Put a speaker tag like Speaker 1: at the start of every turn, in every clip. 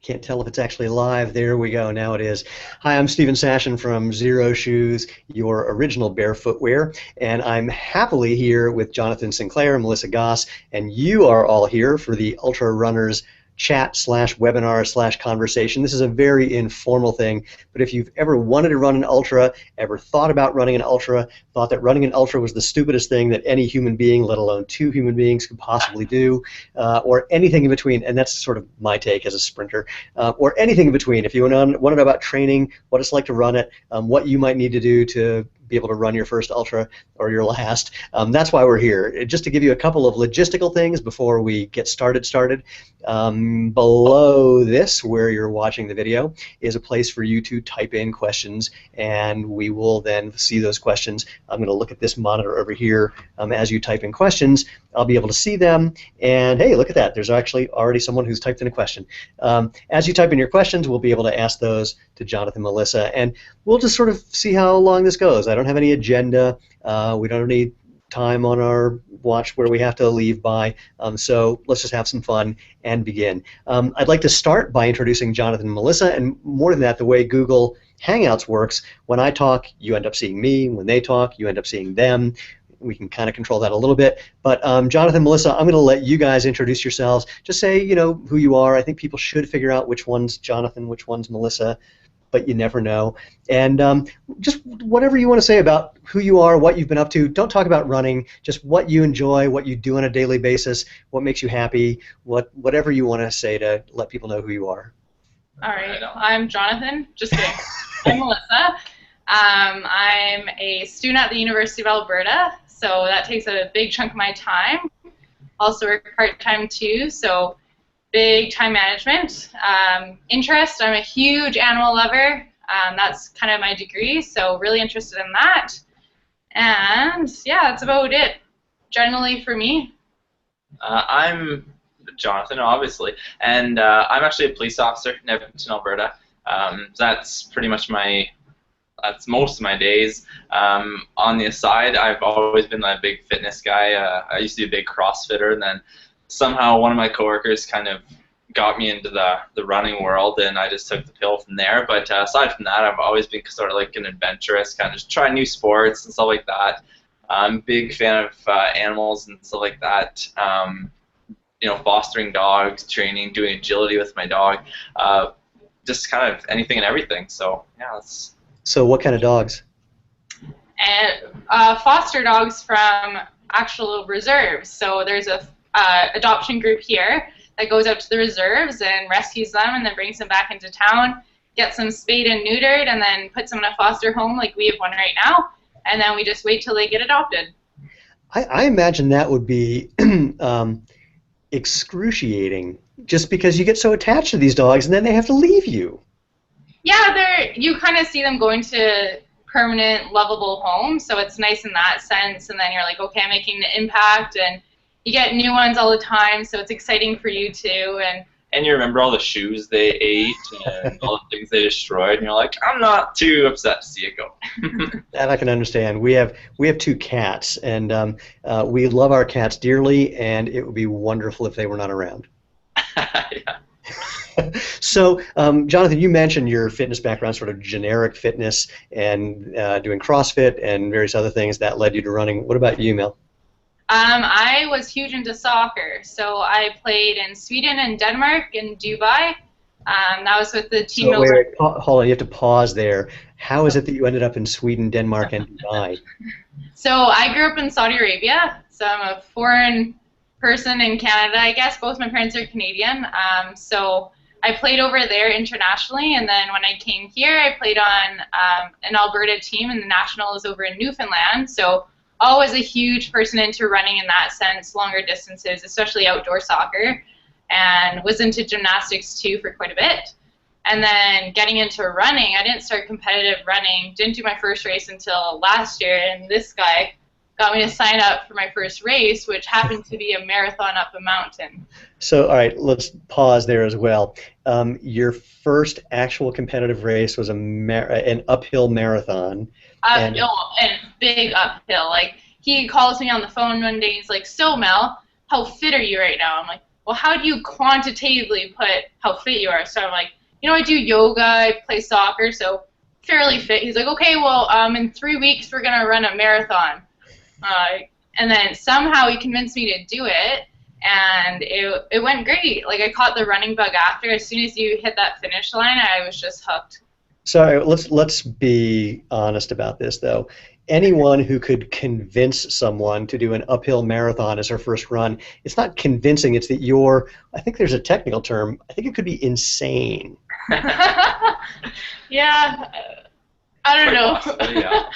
Speaker 1: Can't tell if it's actually live. There we go. Now it is. Hi, I'm Stephen Sashin from Xero Shoes, your original bear footwear, and I'm happily here with Jonathan Sinclair and Melissa Goss, and you are all here for the Ultra Runners chat slash webinar slash conversation. This is a very informal thing, but if you've ever wanted to run an ultra, ever thought about running an ultra, thought that running an ultra was the stupidest thing that any human being, let alone two human beings, could possibly do, or anything in between, and that's sort of my take as a sprinter, or anything in between. If you want to know about training, what it's like to run it, what you might need to do to be able to run your first ultra or your last. That's why we're here. Just to give you a couple of logistical things before we get started. Below this, where you're watching the video, is a place for you to type in questions, and we will then see those questions. I'm going to look at this monitor over here. As you type in questions, I'll be able to see them, and hey, look at that. There's actually already someone who's typed in a question. As you type in your questions, we'll be able to ask those to Jonathan and Melissa, and we'll just sort of see how long this goes. I don't have any agenda. We don't have any time on our watch where we have to leave by, so let's just have some fun and begin. I'd like to start by introducing Jonathan and Melissa, and more than that, the way Google Hangouts works, when I talk, you end up seeing me. When they talk, you end up seeing them. We can kind of control that a little bit. But Jonathan, Melissa, I'm going to let you guys introduce yourselves. Just say, you know, who you are. I think people should figure out which one's Jonathan, which one's Melissa, but you never know. And just whatever you want to say about who you are, what you've been up to. Don't talk about running, just what you enjoy, what you do on a daily basis, what makes you happy, whatever you want to say to let people know who you are.
Speaker 2: All right, I'm Jonathan. Just kidding. I'm Melissa. I'm a student at the University of Alberta, so that takes a big chunk of my time. Also work part-time too, so big time management. Interest, I'm a huge animal lover. That's kind of my degree, so really interested in that. And yeah, that's about it, generally for me.
Speaker 3: I'm Jonathan, obviously, and I'm actually a police officer in Edmonton, Alberta. That's pretty much that's most of my days. On the aside, I've always been a big fitness guy. I used to be a big CrossFitter, and then somehow one of my coworkers kind of got me into the running world, and I just took the pill from there. But aside from that, I've always been sort of like an adventurous, kind of just trying new sports and stuff like that. I'm a big fan of animals and stuff like that. You know, fostering dogs, training, doing agility with my dog, just kind of anything and everything. So yeah, that's.
Speaker 1: So what kind of dogs?
Speaker 2: And foster dogs from actual reserves. So there's a adoption group here that goes out to the reserves and rescues them and then brings them back into town, gets them spayed and neutered, and then puts them in a foster home like we have one right now, and then we just wait till they get adopted.
Speaker 1: I imagine that would be excruciating, just because you get so attached to these dogs and then they have to leave you.
Speaker 2: Yeah, you kind of see them going to permanent, lovable homes, so it's nice in that sense, and then you're like, okay, I'm making an impact, and you get new ones all the time, so it's exciting for you too.
Speaker 3: And you remember all the shoes they ate and all the things they destroyed, and you're like, I'm not too upset to see it go.
Speaker 1: That I can understand. We have two cats, and we love our cats dearly, and it would be wonderful if they were not around.
Speaker 3: Yeah.
Speaker 1: So, Jonathan, you mentioned your fitness background, sort of generic fitness, and doing CrossFit and various other things that led you to running. What about you, Mel?
Speaker 2: I was huge into soccer, so I played in Sweden and Denmark and Dubai. That was with the team.
Speaker 1: So, wait, hold on, you have to pause there. How is it that you ended up in Sweden, Denmark, and Dubai?
Speaker 2: So I grew up in Saudi Arabia, so I'm a foreign person in Canada, I guess. Both my parents are Canadian, so I played over there internationally, and then when I came here, I played on an Alberta team, and the nationals over in Newfoundland, so always a huge person into running in that sense, longer distances, especially outdoor soccer, and was into gymnastics too for quite a bit. And then getting into running, I didn't start competitive running, didn't do my first race until last year, and this guy got me to sign up for my first race, which happened to be a marathon up a mountain.
Speaker 1: So, all right, let's pause there as well. Your first actual competitive race was an uphill marathon.
Speaker 2: Uphill and big uphill. Like, he calls me on the phone one day, he's like, so Mel, how fit are you right now? I'm like, well, how do you quantitatively put how fit you are? So I'm like, you know, I do yoga, I play soccer, so fairly fit. He's like, okay, well, in 3 weeks we're gonna run a marathon, and then somehow he convinced me to do it, and it went great. Like, I caught the running bug after. As soon as you hit that finish line, I was just hooked.
Speaker 1: So let's be honest about this, though. Anyone who could convince someone to do an uphill marathon as their first run, it's not convincing, it's that you're, I think there's a technical term, I think it could be insane.
Speaker 2: Yeah, I don't know.
Speaker 3: Possibly, yeah.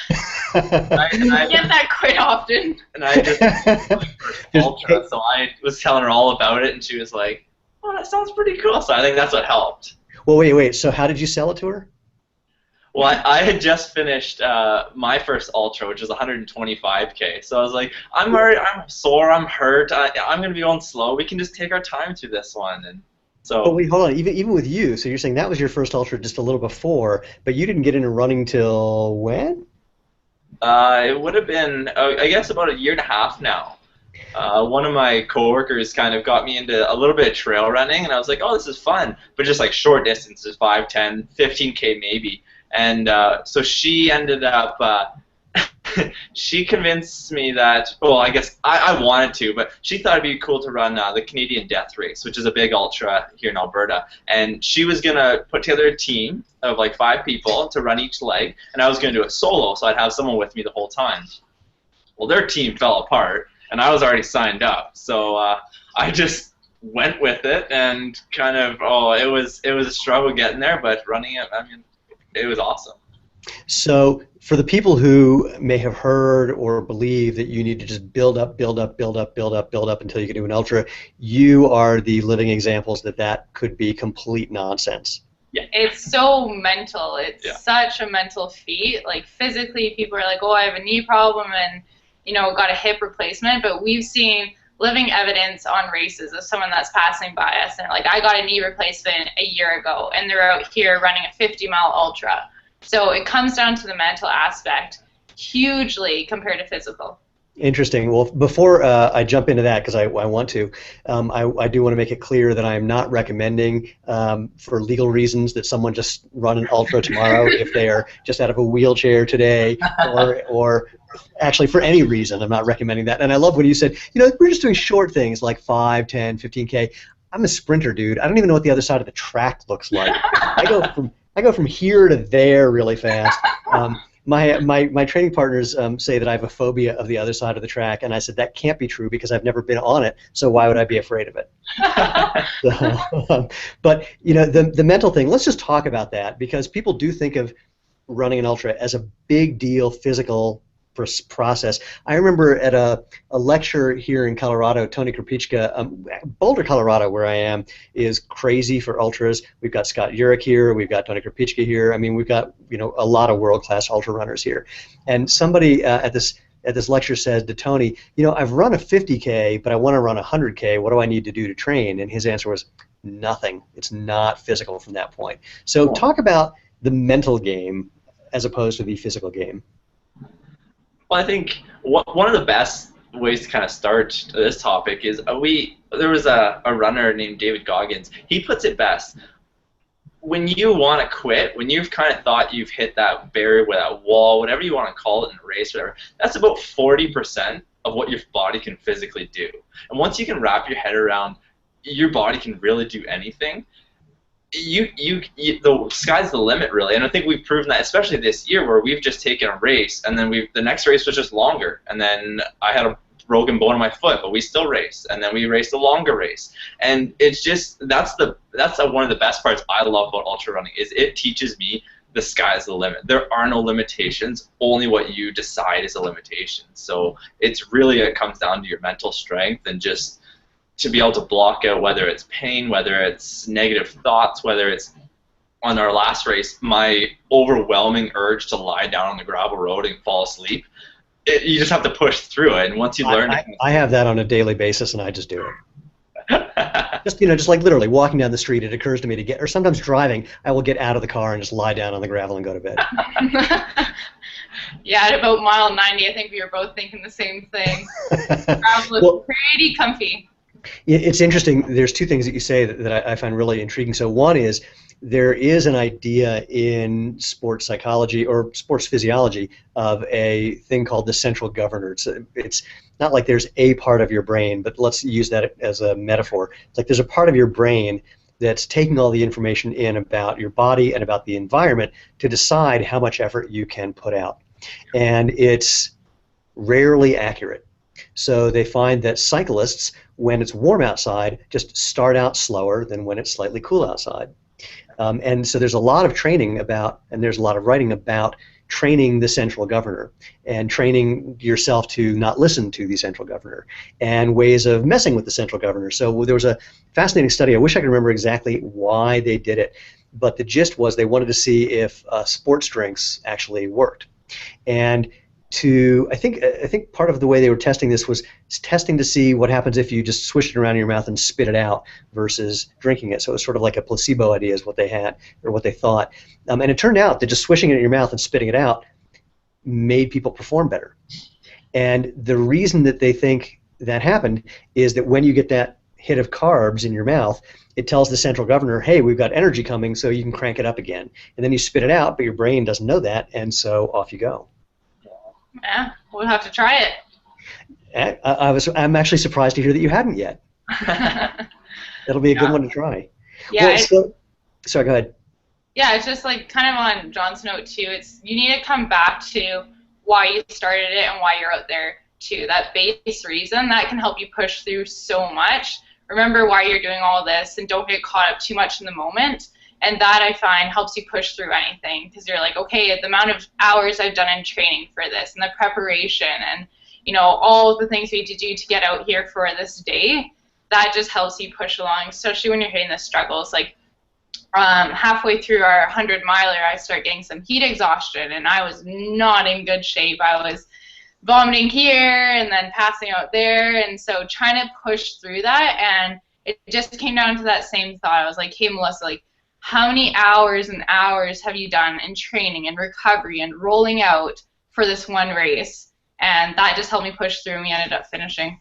Speaker 2: I get that quite often.
Speaker 3: And I just ultra, so I was telling her all about it, and she was like, "Oh, that sounds pretty cool." So I think that's what helped.
Speaker 1: Well, wait. So how did you sell it to her?
Speaker 3: Well, I had just finished my first ultra, which was 125K. So I was like, I'm sore, I'm hurt, I'm going to be going slow. We can just take our time through this one. And so.
Speaker 1: Oh, wait, hold on. Even with you, so you're saying that was your first ultra just a little before, but you didn't get into running till when?
Speaker 3: It would have been, I guess, about a year and a half now. One of my coworkers kind of got me into a little bit of trail running, and I was like, oh, this is fun, but just like short distances, 5, 10, 15K maybe. And so she ended up, she convinced me that, well, I guess I wanted to, but she thought it'd be cool to run the Canadian Death Race, which is a big ultra here in Alberta. And she was going to put together a team of like 5 people to run each leg, and I was going to do it solo, so I'd have someone with me the whole time. Well, their team fell apart, and I was already signed up, so I just went with it, and kind of, it was a struggle getting there, but running it, I mean, it was awesome.
Speaker 1: So for the people who may have heard or believe that you need to just build up until you can do an ultra, you are the living examples that could be complete nonsense.
Speaker 2: Yeah, it's so mental. It's such a mental feat. Like, physically, people are like, oh, I have a knee problem and, you know, got a hip replacement, but we've seen living evidence on races of someone that's passing by us, and like, I got a knee replacement a year ago, and they're out here running a 50-mile ultra. So it comes down to the mental aspect hugely compared to physical.
Speaker 1: Interesting. Well, before I jump into that, because I want to, I do want to make it clear that I am not recommending, for legal reasons, that someone just run an ultra tomorrow if they are just out of a wheelchair today, or actually for any reason. I'm not recommending that. And I love when you said, you know, we're just doing short things like 5, 10, 15K. I'm a sprinter, dude. I don't even know what the other side of the track looks like. I go from here to there really fast. My training partners say that I have a phobia of the other side of the track, and I said that can't be true because I've never been on it, so why would I be afraid of it? But you know, the mental thing, let's just talk about that, because people do think of running an ultra as a big deal physical process. I remember at a lecture here in Colorado, Tony Kropicka, Boulder, Colorado, where I am, is crazy for ultras. We've got Scott Urich here, we've got Tony Kropicka here. I mean, we've got, you know, a lot of world-class ultra runners here. And somebody at this lecture said to Tony, you know, I've run a 50K, but I want to run a 100K. What do I need to do to train? And his answer was nothing. It's not physical from that point. So talk about the mental game as opposed to the physical game.
Speaker 3: Well, I think one of the best ways to kind of start this topic is there was a runner named David Goggins. He puts it best. When you want to quit, when you've kind of thought you've hit that barrier with that wall, whatever you want to call it in a race, whatever, that's about 40% of what your body can physically do. And once you can wrap your head around your body can really do anything, the sky's the limit, really. And I think we've proven that, especially this year, where we've just taken a race, and then the next race was just longer, and then I had a broken bone in my foot, but we still raced, and then we raced a longer race. And it's just that's one of the best parts I love about ultra running, is it teaches me the sky's the limit. There are no limitations, only what you decide is a limitation. So it comes down to your mental strength, and just to be able to block out, whether it's pain, whether it's negative thoughts, whether it's, on our last race, my overwhelming urge to lie down on the gravel road and fall asleep. You just have to push through it, and once you learn it.
Speaker 1: I have that on a daily basis, and I just do it. just like literally walking down the street, it occurs to me to get, or sometimes driving, I will get out of the car and just lie down on the gravel and go to bed.
Speaker 2: Yeah, at about mile 90, I think we were both thinking the same thing. Gravel is pretty comfy.
Speaker 1: It's interesting. There's two things that you say that I find really intriguing. So one is there is an idea in sports psychology or sports physiology of a thing called the central governor. It's not like there's a part of your brain, but let's use that as a metaphor. It's like there's a part of your brain that's taking all the information in about your body and about the environment to decide how much effort you can put out. And it's rarely accurate. So they find that cyclists, when it's warm outside, just start out slower than when it's slightly cool outside. And so there's a lot of training about, and there's a lot of writing about training the central governor and training yourself to not listen to the central governor and ways of messing with the central governor. So there was a fascinating study. I wish I could remember exactly why they did it, but the gist was they wanted to see if sports drinks actually worked. And I think part of the way they were testing this was testing to see what happens if you just swish it around in your mouth and spit it out versus drinking it. So it was sort of like a placebo idea is what they had or what they thought. And it turned out that just swishing it in your mouth and spitting it out made people perform better. And the reason that they think that happened is that when you get that hit of carbs in your mouth, it tells the central governor, hey, we've got energy coming, so you can crank it up again. And then you spit it out, but your brain doesn't know that, and so off you go.
Speaker 2: Yeah, we'll have to try it.
Speaker 1: I'm actually surprised to hear that you hadn't yet. That'll be a good one to try.
Speaker 2: Yeah.
Speaker 1: Well, sorry, go ahead.
Speaker 2: Yeah, it's just like kind of on John's note too. You need to come back to why you started it and why you're out there too. That base reason that can help you push through so much. Remember why you're doing all this and don't get caught up too much in the moment. And that I find helps you push through anything because you're like, okay, the amount of hours I've done in training for this and the preparation and, you know, all of the things we need to do to get out here for this day, that just helps you push along, especially when you're hitting the struggles. Like halfway through our 100-miler, I start getting some heat exhaustion and I was not in good shape. I was vomiting here and then passing out there. And so trying to push through that, and it just came down to that same thought. I was like, hey, Melissa, like, how many hours and hours have you done in training and recovery and rolling out for this one race? And that just helped me push through and we ended up finishing.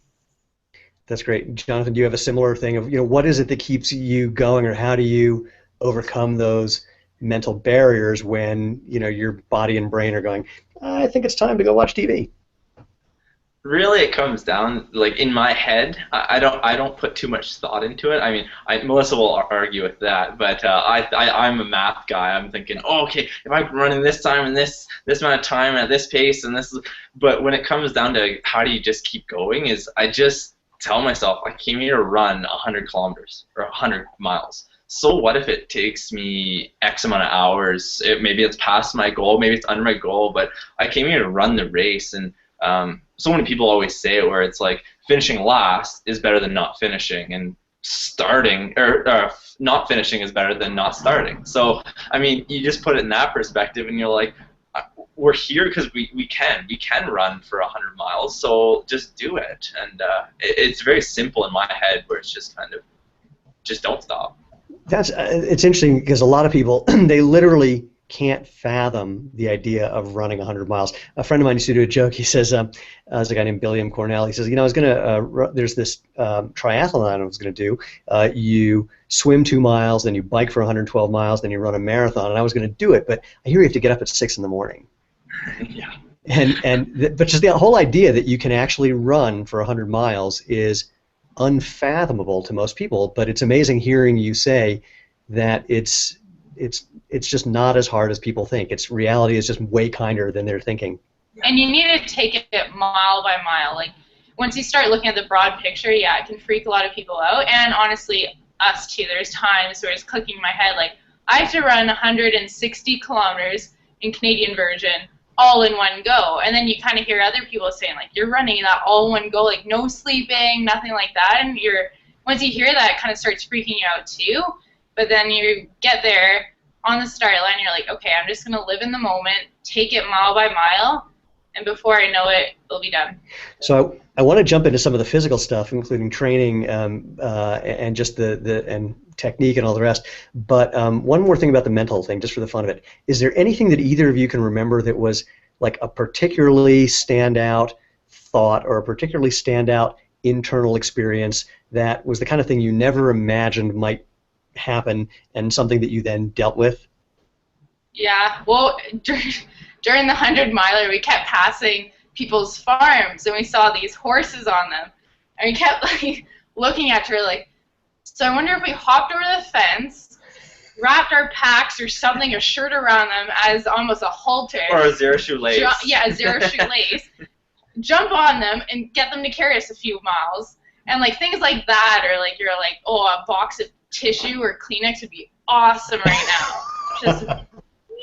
Speaker 1: That's great. Jonathan, do you have a similar thing of, you know, what is it that keeps you going, or how do you overcome those mental barriers when, you know, your body and brain are going, I think it's time to go watch TV?
Speaker 3: Really, it comes down, like, in my head, I don't put too much thought into it. I mean, Melissa will argue with that, but I'm a math guy. I'm thinking, oh, okay, if I'm running this time and this amount of time at this pace and this, but when it comes down to how do you just keep going, is I just tell myself I came here to run 100 kilometers or 100 miles. So what if it takes me X amount of hours? Maybe it's past my goal, maybe it's under my goal, but I came here to run the race. And so many people always say it, where it's like finishing last is better than not finishing, and starting or not finishing is better than not starting. So I mean, you just put it in that perspective, and you're like, we're here because we can run for 100 miles, so just do it. And it's very simple in my head, where it's just kind of just don't stop.
Speaker 1: It's interesting because a lot of people they literally can't fathom the idea of running 100 miles. A friend of mine used to do a joke. He says, there's a guy named Billiam Cornell. He says, you know, I was gonna there's this triathlon I was gonna do. You swim 2 miles, then you bike for 112 miles, then you run a marathon. And I was gonna do it, but I hear you have to get up at 6 in the morning.
Speaker 3: Yeah.
Speaker 1: But just the whole idea that you can actually run for 100 miles is unfathomable to most people. But it's amazing hearing you say that it's just not as hard as people think. Reality is just way kinder than they're thinking.
Speaker 2: And you need to take it mile by mile. Like, once you start looking at the broad picture, yeah, it can freak a lot of people out. And honestly, us too. There's times where it's clicking in my head, like, I have to run 160 kilometers in Canadian version all in one go. And then you kind of hear other people saying, like, you're running that all in one go, like, no sleeping, nothing like that. And once you hear that, it kind of starts freaking you out too. But then you get there on the start line, you're like, okay, I'm just going to live in the moment, take it mile by mile, and before I know it, it'll be done.
Speaker 1: So I want to jump into some of the physical stuff, including training and just and technique and all the rest. But one more thing about the mental thing, just for the fun of it. Is there anything that either of you can remember that was like a particularly standout thought or a particularly standout internal experience that was the kind of thing you never imagined might happen, and something that you then dealt with?
Speaker 2: Yeah, well, during the 100-miler, we kept passing people's farms, and we saw these horses on them, and we kept like looking at her like, so I wonder if we hopped over the fence, wrapped our packs or something, a shirt around them as almost a halter.
Speaker 3: Or a Xero shoelace.
Speaker 2: Yeah, a Xero shoelace. Jump on them and get them to carry us a few miles. And like things like that, or like you're like, oh, a box of tissue or Kleenex would be awesome right now. Just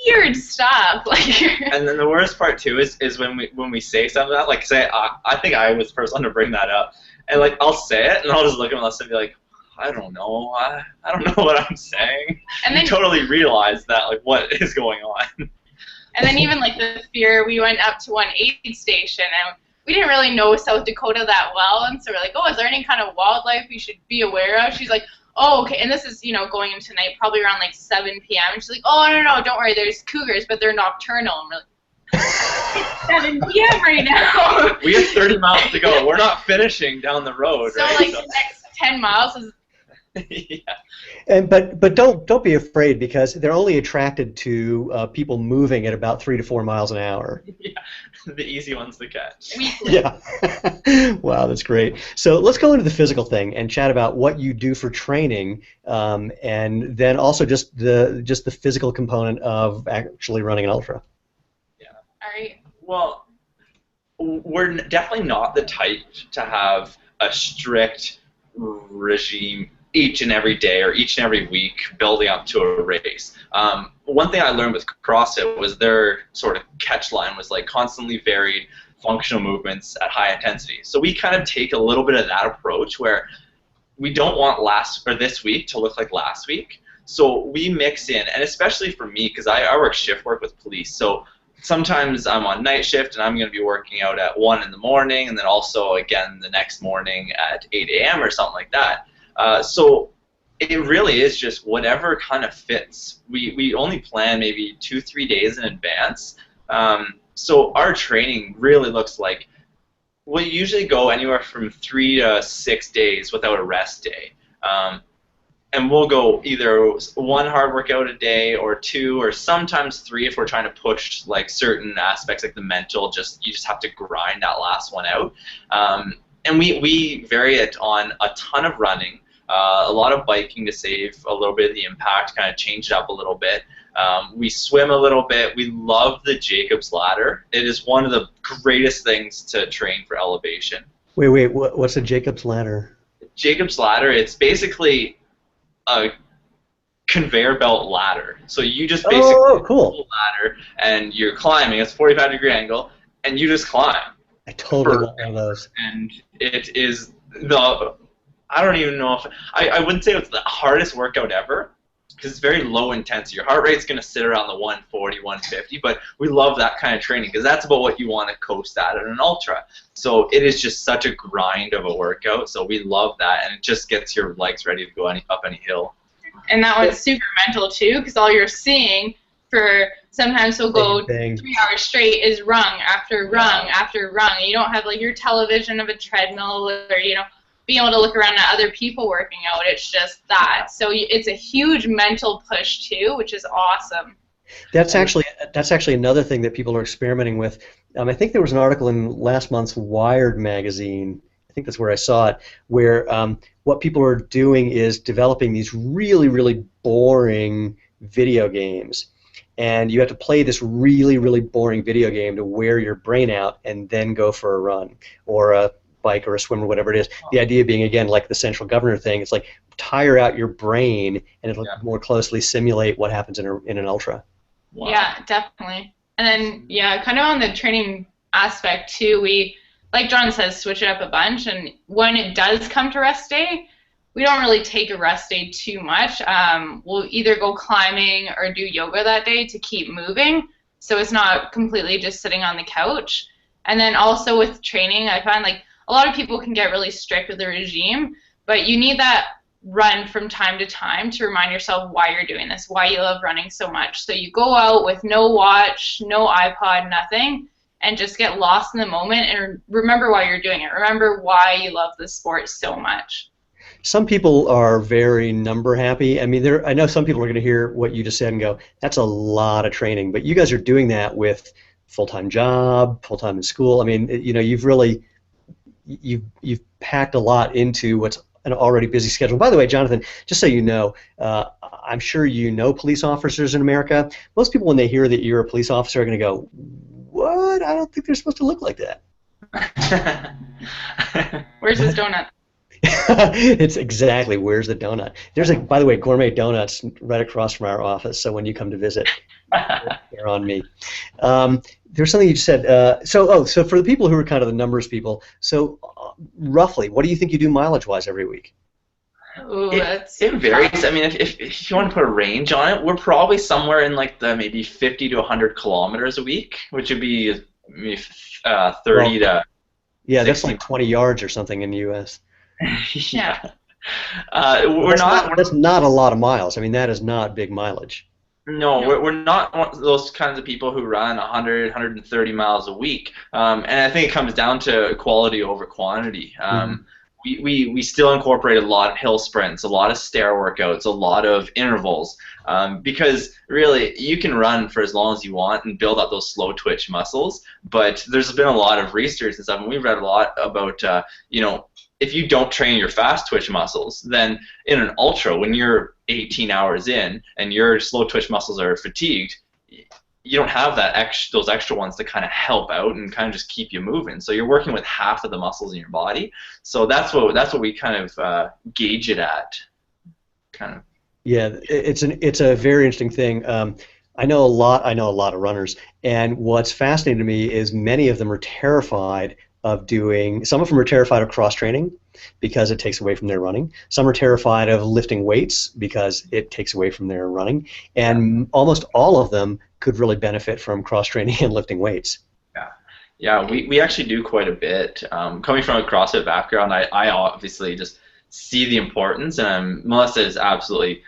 Speaker 2: weird stuff. Like.
Speaker 3: And then the worst part too is when we say something like that, like say I think I was the first one to bring that up, and like I'll say it and I'll just look at myself and be like, I don't know. I don't know what I'm saying. And then you totally realize that, like, what is going on.
Speaker 2: And then even, like, the fear, we went up to one aid station, and we didn't really know South Dakota that well, and so we're like, oh, is there any kind of wildlife we should be aware of? She's like, oh, okay, and this is, you know, going into night, probably around, like, 7 p.m., and she's like, oh, no, don't worry, there's cougars, but they're nocturnal. And we're like, it's 7 p.m. right now.
Speaker 3: We have 30 miles to go. We're not finishing down the road,
Speaker 2: so,
Speaker 3: right?
Speaker 2: Like, the next 10 miles is...
Speaker 3: Yeah.
Speaker 1: And but don't be afraid, because they're only attracted to people moving at about 3 to 4 miles an hour.
Speaker 3: Yeah, the easy ones to catch.
Speaker 1: Yeah. Wow, that's great. So let's go into the physical thing and chat about what you do for training, and then also just the physical component of actually running an ultra.
Speaker 3: Yeah.
Speaker 2: All right.
Speaker 3: Well, we're definitely not the type to have a strict regime each and every day or each and every week building up to a race. One thing I learned with CrossFit was their sort of catch line was like constantly varied functional movements at high intensity. So we kind of take a little bit of that approach where we don't want this week to look like last week. So we mix in, and especially for me, because I work shift work with police, so sometimes I'm on night shift and I'm going to be working out at 1 in the morning and then also again the next morning at 8 a.m. or something like that. So it really is just whatever kind of fits. We only plan maybe 2-3 days in advance. So our training really looks like we usually go anywhere from 3 to 6 days without a rest day. And we'll go either 1 hard workout a day or 2 or sometimes 3 if we're trying to push like certain aspects like the mental, you just have to grind that last one out. And we vary it on a ton of running, a lot of biking to save a little bit of the impact, kind of change it up a little bit. We swim a little bit. We love the Jacob's ladder. It is one of the greatest things to train for elevation.
Speaker 1: Wait, what's a Jacob's ladder?
Speaker 3: Jacob's ladder, it's basically a conveyor belt ladder. So you just basically
Speaker 1: cool.
Speaker 3: ladder and you're climbing. It's a 45-degree angle, and you just climb.
Speaker 1: I totally want one of those.
Speaker 3: And it is I don't even know if I wouldn't say it's the hardest workout ever, because it's very low intensity. Your heart rate's going to sit around the 140, 150, but we love that kind of training because that's about what you want to coast at an ultra. So it is just such a grind of a workout, so we love that, and it just gets your legs ready to go up any hill.
Speaker 2: And that one's super mental too, because all you're seeing for sometimes we'll go 3 hours straight is rung after rung after rung. You don't have like your television of a treadmill or being able to look around at other people working out. It's just that. So it's a huge mental push too, which is awesome.
Speaker 1: That's actually another thing that people are experimenting with. I think there was an article in last month's Wired magazine, I think that's where I saw it, where what people are doing is developing these really, really boring video games. And you have to play this really, really boring video game to wear your brain out and then go for a run or a bike or a swim or whatever it is. The idea being, again, like the central governor thing, it's like tire out your brain and it'll more closely simulate what happens in an ultra.
Speaker 3: Wow.
Speaker 2: Yeah, definitely. And then, kind of on the training aspect too, we, like John says, switch it up a bunch, and when it does come to rest day, we don't really take a rest day too much. We'll either go climbing or do yoga that day to keep moving, so it's not completely just sitting on the couch. And then also with training, I find like a lot of people can get really strict with the regime, but you need that run from time to time to remind yourself why you're doing this, why you love running so much. So you go out with no watch, no iPod, nothing, and just get lost in the moment and remember why you're doing it. Remember why you love the sport so much.
Speaker 1: Some people are very number happy. I mean, I know some people are going to hear what you just said and go, that's a lot of training. But you guys are doing that with full-time job, full-time in school. I mean, you know, you've packed a lot into what's an already busy schedule. By the way, Jonathan, just so you know, I'm sure you know police officers in America. Most people, when they hear that you're a police officer, are going to go, what? I don't think they're supposed to look like that.
Speaker 2: Where's this donut?
Speaker 1: It's exactly, where's the donut? There's by the way, gourmet donuts right across from our office, so when you come to visit, they're on me. There's something you just said. So for the people who are kind of the numbers people, so roughly, what do you think you do mileage-wise every week?
Speaker 2: Ooh,
Speaker 3: it varies. I mean, if you want to put a range on it, we're probably somewhere in like the maybe 50 to 100 kilometers a week, which would be maybe 30 to
Speaker 1: yeah, that's like 20 yards or something in the U.S.
Speaker 2: Yeah.
Speaker 1: That's not a lot of miles. I mean, that is not big mileage.
Speaker 3: No, we're not one of those kinds of people who run 100, 130 miles a week. And I think it comes down to quality over quantity. We still incorporate a lot of hill sprints, a lot of stair workouts, a lot of intervals, because really you can run for as long as you want and build up those slow twitch muscles. But there's been a lot of research and stuff, and we've read a lot about you know, if you don't train your fast twitch muscles, then in an ultra, when you're 18 hours in and your slow twitch muscles are fatigued, you don't have those extra ones to kind of help out and kind of just keep you moving. So you're working with half of the muscles in your body. So that's what we kind of gauge it at. Kind of.
Speaker 1: Yeah, it's a very interesting thing. I know a lot of runners, and what's fascinating to me is many of them are terrified of doing. Some of them are terrified of cross training because it takes away from their running. Some are terrified of lifting weights because it takes away from their running, and almost all of them could really benefit from cross training and lifting weights.
Speaker 3: Yeah, we actually do quite a bit. Coming from a CrossFit background, I obviously just see the importance, and Melissa is absolutely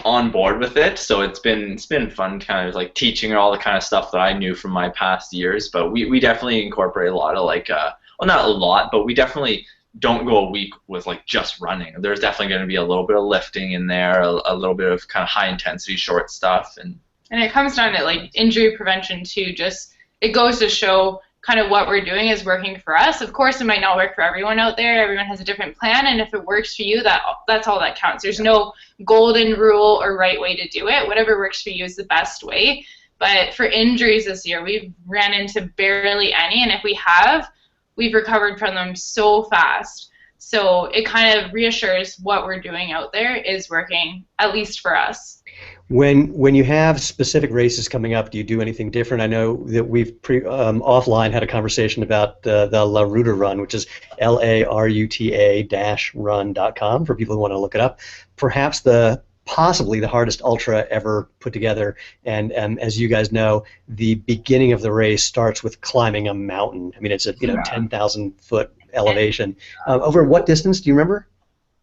Speaker 3: on board with it. So it's been fun, kind of like teaching her all the kind of stuff that I knew from my past years. But we definitely incorporate a lot of like, well, not a lot, but we definitely don't go a week with like just running. There's definitely going to be a little bit of lifting in there, a little bit of kind of high intensity short stuff, and
Speaker 2: it comes down to like injury prevention too. Just it goes to show kind of what we're doing is working for us. Of course, it might not work for everyone out there. Everyone has a different plan, and if it works for you, that's all that counts. There's no golden rule or right way to do it. Whatever works for you is the best way. But for injuries this year, we've ran into barely any, and if we have, we've recovered from them so fast. So it kind of reassures what we're doing out there is working, at least for us.
Speaker 1: When you have specific races coming up, do you do anything different? I know that we've offline had a conversation about the Roux To Run, which is LARUTA-run.com for people who want to look it up. Perhaps possibly the hardest ultra ever put together, and as you guys know, the beginning of the race starts with climbing a mountain. I mean, it's a 10,000 foot elevation. Over what distance? Do you remember?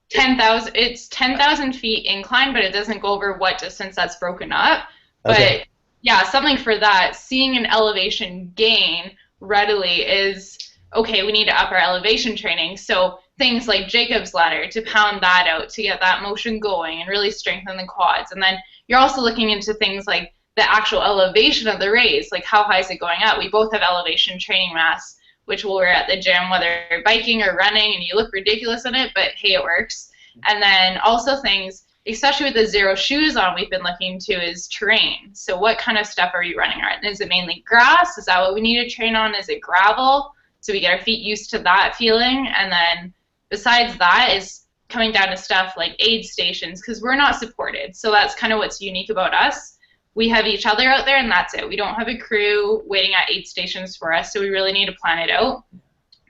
Speaker 2: 10,000. It's 10,000 feet incline, but it doesn't go over what distance that's broken up.
Speaker 1: Okay.
Speaker 2: But yeah, something for that. Seeing an elevation gain readily is okay. We need to up our elevation training. So things like Jacob's ladder to pound that out to get that motion going and really strengthen the quads. And then you're also looking into things like the actual elevation of the race, like how high is it going up. We both have elevation training masks, which we'll wear at the gym, whether you're biking or running, and you look ridiculous in it, but hey, it works. And then also things, especially with the Xero Shoes on, we've been looking to is terrain. So what kind of stuff are you running on? Is it mainly grass? Is that what we need to train on? Is it gravel? So we get our feet used to that feeling. And then besides that is coming down to stuff like aid stations, because we're not supported. So that's kind of what's unique about us. We have each other out there, and that's it. We don't have a crew waiting at aid stations for us, so we really need to plan it out.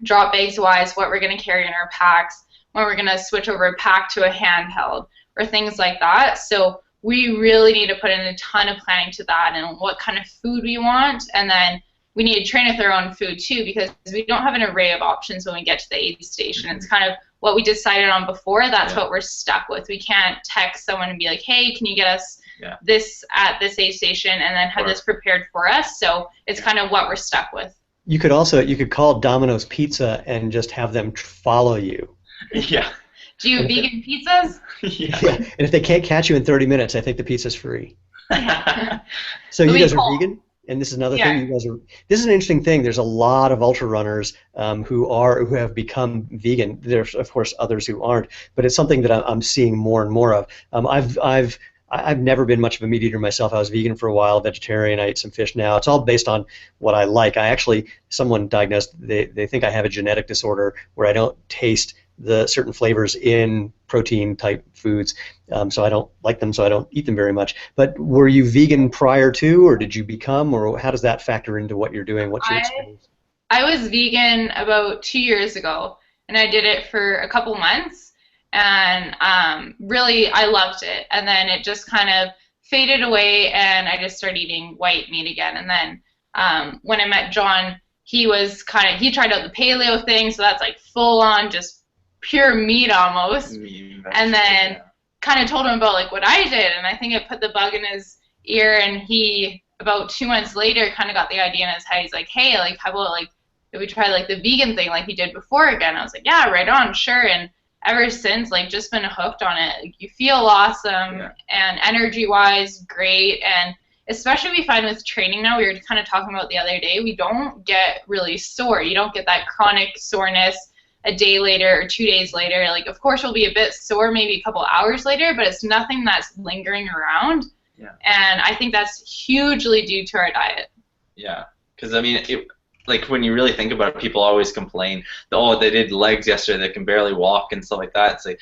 Speaker 2: Drop bags-wise, what we're going to carry in our packs, when we're going to switch over a pack to a handheld, or things like that. So we really need to put in a ton of planning to that and what kind of food we want, and then we need to train with our own food too, because we don't have an array of options when we get to the aid station. It's kind of what we decided on before. That's what we're stuck with. We can't text someone and be like, hey, can you get us this at this aid station and then have this prepared for us. So it's kind of what we're stuck with.
Speaker 1: You could call Domino's Pizza and just have them follow you.
Speaker 3: Yeah.
Speaker 2: Do you vegan pizzas?
Speaker 1: Yeah. And if they can't catch you in 30 minutes, I think the pizza's free. So you guys are vegan? And this is another thing. This is an interesting thing. There's a lot of ultra runners who have become vegan. There's of course others who aren't, but it's something that I'm seeing more and more of. I've never been much of a meat eater myself. I was vegan for a while, vegetarian. I eat some fish now. It's all based on what I like. Someone diagnosed. They think I have a genetic disorder where I don't taste the certain flavors in protein type foods, so I don't like them, so I don't eat them very much. But were you vegan prior to, or did you become, or how does that factor into what you're doing? What's your experience?
Speaker 2: I was vegan about 2 years ago, and I did it for a couple months, and really I loved it. And then it just kind of faded away, and I just started eating white meat again. And then when I met John, he tried out the paleo thing, so that's like full on just pure meat almost, and then kind of told him about like what I did, and I think it put the bug in his ear, and he about 2 months later kind of got the idea in his head. He's like, hey, like how about like if we try like the vegan thing like he did before again? I was like, yeah, right on, sure. And ever since, like, just been hooked on it. Like, you feel awesome, and energy wise great, and especially we find with training now, we were kind of talking about the other day, we don't get really sore. You don't get that chronic soreness a day later or 2 days later. Like, of course, we'll be a bit sore maybe a couple hours later, but it's nothing that's lingering around. Yeah. And I think that's hugely due to our diet.
Speaker 3: Yeah, because I mean, like when you really think about it, people always complain, oh, they did legs yesterday, they can barely walk and stuff like that. It's like,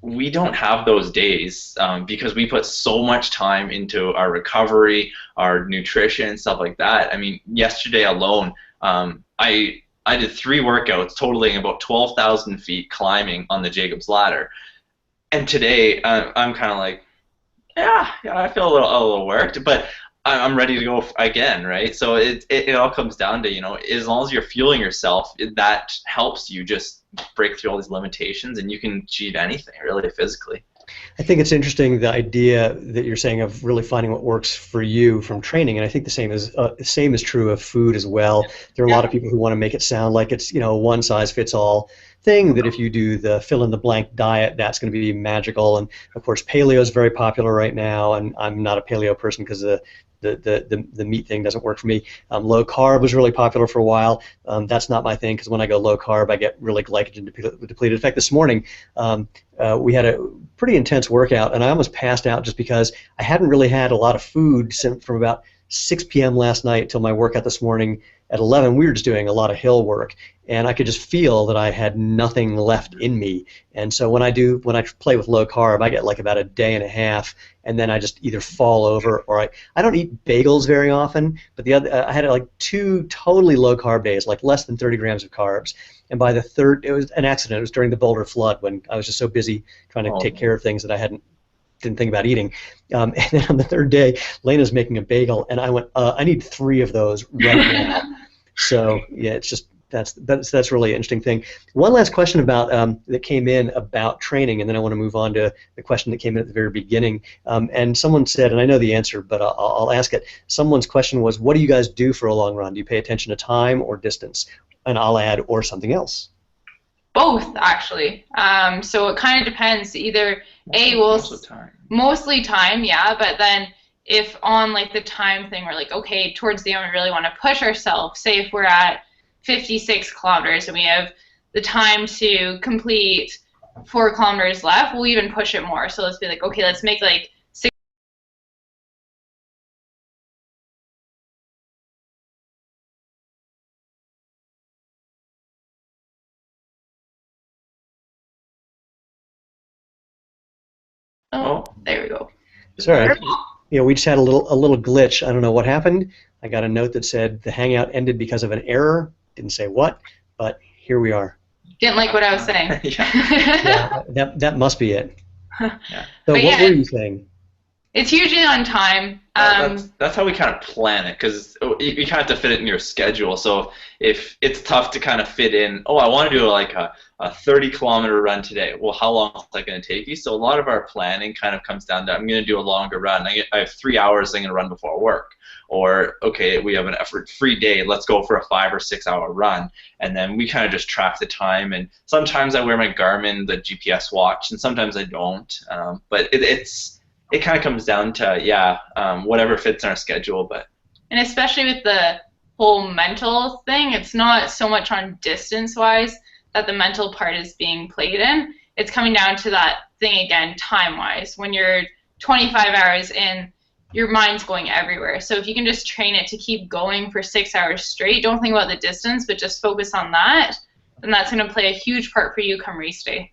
Speaker 3: we don't have those days because we put so much time into our recovery, our nutrition, stuff like that. I mean, yesterday alone, I did 3 workouts totaling about 12,000 feet climbing on the Jacob's Ladder. And today, I'm kind of like, yeah, I feel a little worked, but I'm ready to go again, right? So it all comes down to, you know, as long as you're fueling yourself, that helps you just break through all these limitations, and you can achieve anything, really, physically.
Speaker 1: I think it's interesting, the idea that you're saying of really finding what works for you from training, and I think the same is true of food as well. There are a lot of people who want to make it sound like it's, you know, a one-size-fits-all thing, that if you do the fill-in-the-blank diet, that's going to be magical. And of course, paleo is very popular right now, and I'm not a paleo person because the meat thing doesn't work for me. Low carb was really popular for a while. That's not my thing, because when I go low carb, I get really glycogen depleted. In fact, this morning we had a pretty intense workout, and I almost passed out just because I hadn't really had a lot of food from about 6 p.m. last night till my workout this morning at 11. We were just doing a lot of hill work, and I could just feel that I had nothing left in me. And so when I play with low carb, I get like about a day and a half, and then I just either fall over, or I don't eat bagels very often, but I had like 2 totally low carb days, like less than 30 grams of carbs. And by the third, it was an accident. It was during the Boulder flood when I was just so busy trying to take care of things that I didn't think about eating. And then on the third day, Lena's making a bagel, and I went, I need 3 of those right now. So yeah, it's just that's really an interesting thing. One last question about that came in about training, and then I want to move on to the question that came in at the very beginning. And someone said, and I know the answer, but I'll ask it. Someone's question was, what do you guys do for a long run? Do you pay attention to time or distance? And I'll add, or something else.
Speaker 2: Both, actually. So it kind of depends. Either mostly time, yeah, but then if on like the time thing, we're like, okay, towards the end we really want to push ourselves. Say if we're at 56 kilometers and we have the time to complete 4 kilometers left, we'll even push it more. So let's be like, okay, let's make like 6. Oh, there we go.
Speaker 1: Sorry. You know, we just had a little glitch. I don't know what happened. I got a note that said the hangout ended because of an error. Didn't say what, but here we are.
Speaker 2: Didn't like what I was saying.
Speaker 1: Yeah, that must be it.
Speaker 3: Yeah.
Speaker 1: So what were you saying?
Speaker 2: It's usually on time.
Speaker 3: That's how we kind of plan it, because you kind of have to fit it in your schedule. So if it's tough to kind of fit in, oh, I want to do like a 30-kilometer run today. Well, how long is that going to take you? So a lot of our planning kind of comes down to, I'm going to do a longer run. I have 3 hours I'm going to run before work. Or, okay, we have an effort-free day. Let's go for a 5 or 6 hour run. And then we kind of just track the time. And sometimes I wear my Garmin, the GPS watch, and sometimes I don't. But it kind of comes down to, whatever fits in our schedule.
Speaker 2: And especially with the whole mental thing, it's not so much on distance-wise that the mental part is being played in. It's coming down to that thing again, time-wise. When you're 25 hours in, your mind's going everywhere. So if you can just train it to keep going for 6 hours straight, don't think about the distance, but just focus on that, then that's going to play a huge part for you come race day.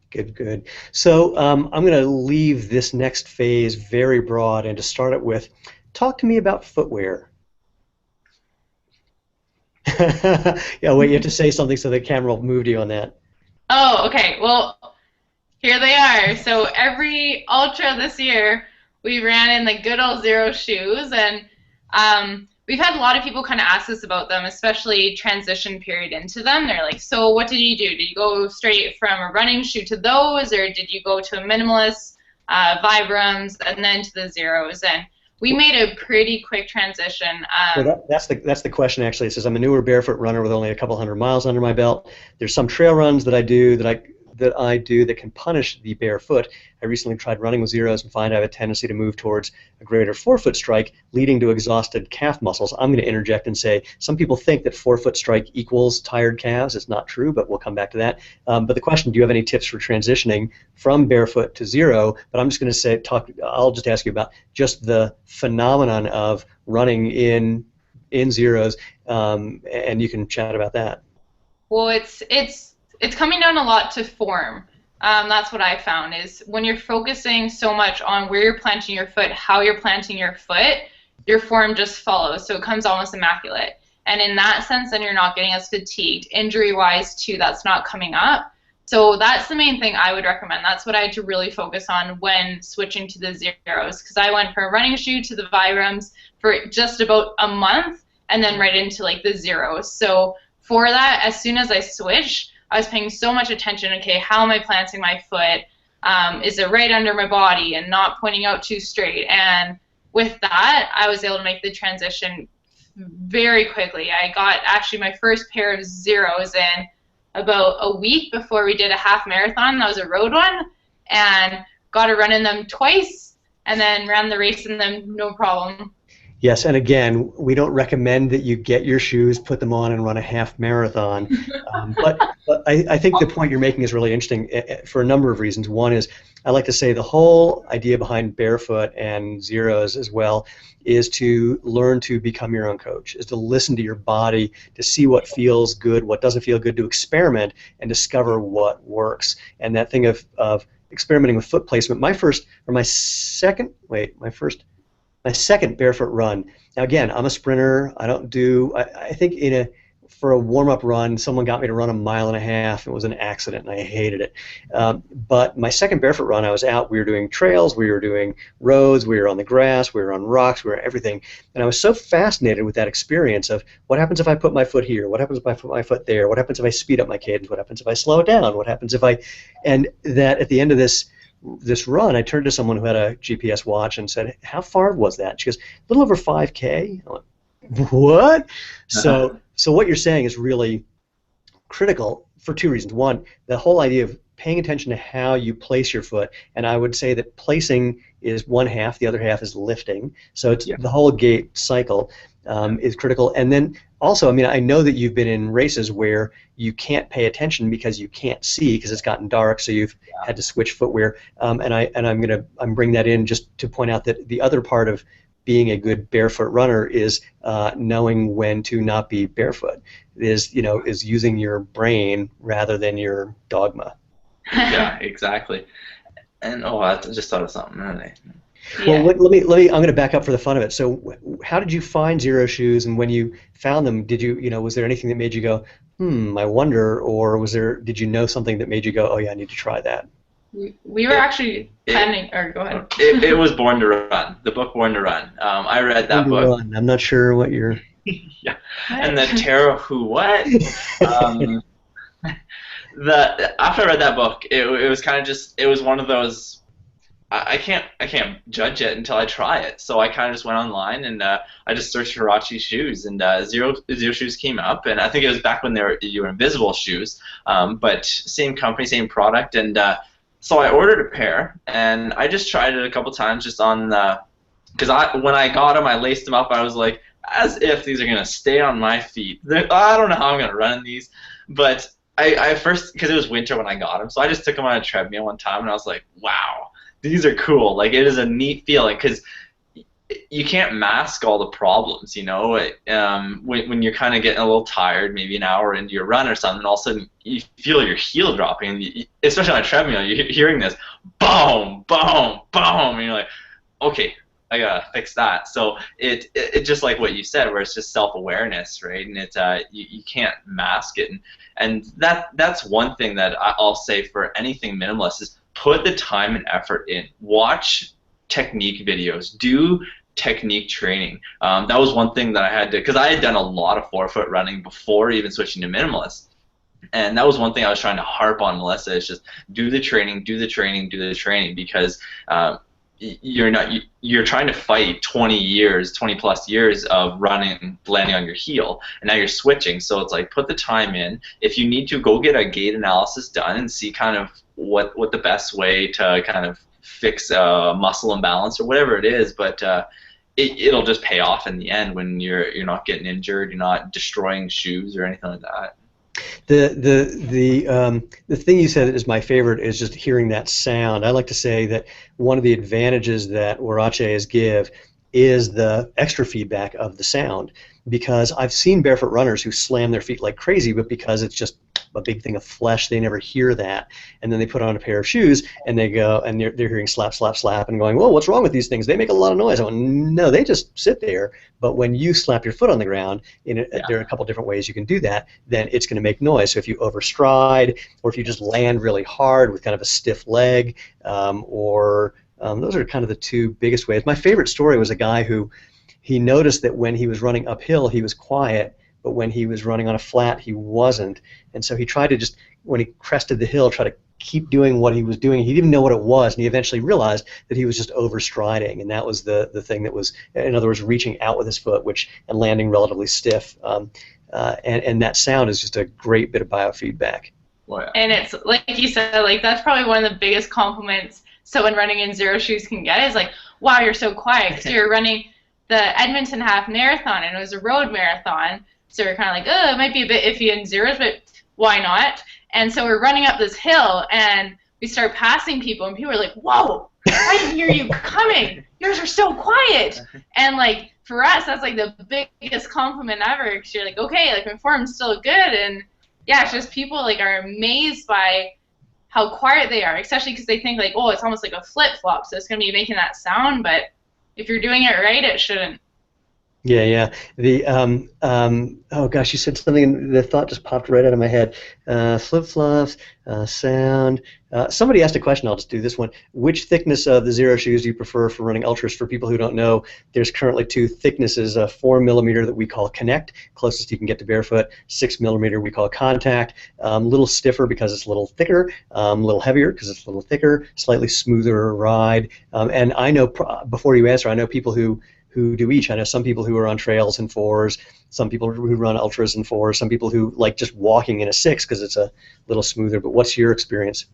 Speaker 1: Good, good. So I'm going to leave this next phase very broad, and to start it with, talk to me about footwear. Yeah, wait, you have to say something so the camera will move to you on that.
Speaker 2: Oh, okay. Well, here they are. So every ultra this year, we ran in the good old Xero shoes, and we've had a lot of people kind of ask us about them, especially transition period into them. They're like, so what did you do? Did you go straight from a running shoe to those, or did you go to a minimalist, Vibrams, and then to the Xeros? And we made a pretty quick transition.
Speaker 1: Well, that's the question actually. It says I'm a newer barefoot runner with only a couple hundred miles under my belt. There's some trail runs that I do that can punish the barefoot. I recently tried running with Xeros and find I have a tendency to move towards a greater forefoot strike, leading to exhausted calf muscles. I'm going to interject and say some people think that forefoot strike equals tired calves. It's not true, but we'll come back to that. But the question, do you have any tips for transitioning from barefoot to Xero? But I'm just going to I'll just ask you about just the phenomenon of running in Xeros, and you can chat about that.
Speaker 2: Well, it's coming down a lot to form. That's what I found, is when you're focusing so much on where you're planting your foot, how you're planting your foot, your form just follows. So it comes almost immaculate. And in that sense, then you're not getting as fatigued. Injury-wise, too, that's not coming up. So that's the main thing I would recommend. That's what I had to really focus on when switching to the Xeros, because I went from a running shoe to the Vibrams for just about a month, and then right into like the Xeros. So for that, as soon as I switched, I was paying so much attention, okay, how am I planting my foot? Is it right under my body and not pointing out too straight? And with that, I was able to make the transition very quickly. I got actually my first pair of Xeros in about a week before we did a half marathon. That was a road one, and got to run in them twice, and then ran the race in them no problem.
Speaker 1: Yes, and again, we don't recommend that you get your shoes, put them on, and run a half marathon. But I think the point you're making is really interesting for a number of reasons. One is, I like to say the whole idea behind barefoot and Xeros as well is to learn to become your own coach, is to listen to your body, to see what feels good, what doesn't feel good, to experiment and discover what works. And that thing of experimenting with foot placement, my second barefoot run. Now again, I'm a sprinter. I think for a warm-up run, someone got me to run a mile and a half. It was an accident, and I hated it. But my second barefoot run, I was out. We were doing trails, we were doing roads, we were on the grass, we were on rocks, we were everything. And I was so fascinated with that experience of what happens if I put my foot here? What happens if I put my foot there? What happens if I speed up my cadence? What happens if I slow it down? What happens if and that at the end of this run, I turned to someone who had a GPS watch and said, how far was that? She goes, a little over 5K. I went, what? So what you're saying is really critical for two reasons. One, the whole idea of paying attention to how you place your foot, and I would say that placing is one half, the other half is lifting. So it's the whole gait cycle is critical. And then also, I mean, I know that you've been in races where you can't pay attention because you can't see because it's gotten dark, so you've had to switch footwear. And I'm bringing that in just to point out that the other part of being a good barefoot runner is knowing when to not be barefoot. Is using your brain rather than your dogma.
Speaker 3: Yeah, exactly. And I just thought of something. Really.
Speaker 1: Well, let me. I'm going to back up for the fun of it. So, how did you find Xero Shoes? And when you found them, did you, was there anything that made you go, I wonder, or did you know something that made you go, oh yeah, I need to try that?
Speaker 2: We were actually planning, or go ahead.
Speaker 3: It was Born to Run, the book Born to Run. I read that book.
Speaker 1: Run. I'm not sure what you're...
Speaker 3: Yeah. And the Terra Who What? After I read that book, it was kind of just, it was one of those, I can't judge it until I try it. So I kind of just went online and I just searched Huaraches shoes, and Xero Shoes came up, and I think it was back when you were invisible shoes, but same company, same product, and so I ordered a pair, and I just tried it a couple times just on the, because when I got them, I laced them up. I was like, as if these are gonna stay on my feet. I don't know how I'm gonna run in these, but I first, because it was winter when I got them, so I just took them on a treadmill one time, and I was like, wow, these are cool. Like, it is a neat feeling, because you can't mask all the problems, you know. When you're kind of getting a little tired, maybe an hour into your run or something, all of a sudden you feel your heel dropping, and especially on a treadmill, you're hearing this boom, boom, boom, and you're like, okay, I gotta fix that. So it just like what you said, where it's just self-awareness, right? And you can't mask it, and that's one thing that I'll say for anything minimalist is put the time and effort in. Watch technique videos. Do technique training. That was one thing that I had to, because I had done a lot of forefoot running before even switching to minimalist. And that was one thing I was trying to harp on, Melissa, is just do the training, do the training, do the training, because you're trying to fight 20 plus years of running, landing on your heel, and now you're switching. So it's like, put the time in. If you need to, go get a gait analysis done and see kind of what the best way to kind of fix muscle imbalance or whatever it is, but it'll just pay off in the end when you're not getting injured, you're not destroying shoes or anything like that.
Speaker 1: The thing you said is my favorite is just hearing that sound. I like to say that one of the advantages that Huaraches give is the extra feedback of the sound, because I've seen barefoot runners who slam their feet like crazy, but because it's just a big thing of flesh, they never hear that, and then they put on a pair of shoes and they go and they're hearing slap, slap, slap, and going, whoa, what's wrong with these things? They make a lot of noise. I went, no, they just sit there. But when you slap your foot on the ground, there are a couple different ways you can do that, then it's going to make noise. So if you overstride, or if you just land really hard with kind of a stiff leg, those are kind of the two biggest ways. My favorite story was a guy who, he noticed that when he was running uphill, he was quiet, but when he was running on a flat, he wasn't. And so he tried to just, when he crested the hill, try to keep doing what he was doing. He didn't even know what it was, and he eventually realized that he was just overstriding, and that was the thing that was, in other words, reaching out with his foot, and landing relatively stiff. And that sound is just a great bit of biofeedback.
Speaker 3: Well, yeah.
Speaker 2: And it's, like you said, like, that's probably one of the biggest compliments someone running in Xero Shoes can get, is like, wow, you're so quiet, because you're running the Edmonton Half Marathon, and it was a road marathon, so we're kind of like, oh, it might be a bit iffy in Xeros, but why not? And so we're running up this hill, and we start passing people, and people are like, whoa, I didn't hear you coming. Yours are so quiet. And, like, for us, that's, like, the biggest compliment ever, because you're like, okay, like, my form's still good, and, yeah, it's just people, like, are amazed by how quiet they are, especially because they think, like, oh, it's almost like a flip-flop, so it's going to be making that sound, but if you're doing it right, it shouldn't.
Speaker 1: Yeah. The oh gosh, you said something, and the thought just popped right out of my head. Flip-flops, sound. Somebody asked a question. I'll just do this one. Which thickness of the Xero shoes do you prefer for running ultras? For people who don't know, there's currently two thicknesses: 4 millimeter that we call Connect, closest you can get to barefoot. 6 millimeter we call Contact. A little stiffer because it's a little thicker. A little heavier because it's a little thicker. Slightly smoother ride. And I know, before you answer, I know people who do each. I know some people who are on trails in 4s, some people who run ultras in 4s, some people who like just walking in a 6 because it's a little smoother. But what's your experience?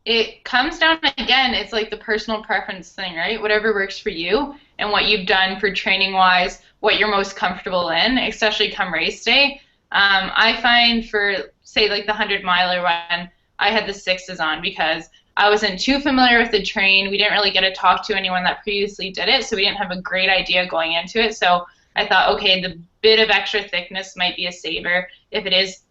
Speaker 2: It comes down, again, it's like the personal preference thing, right? Whatever works for you and what you've done for training-wise, what you're most comfortable in, especially come race day. I find for, say, like the 100-miler one, I had the 6s on because I wasn't too familiar with the train. We didn't really get to talk to anyone that previously did it, so we didn't have a great idea going into it. So I thought, okay, the bit of extra thickness might be a saver if it is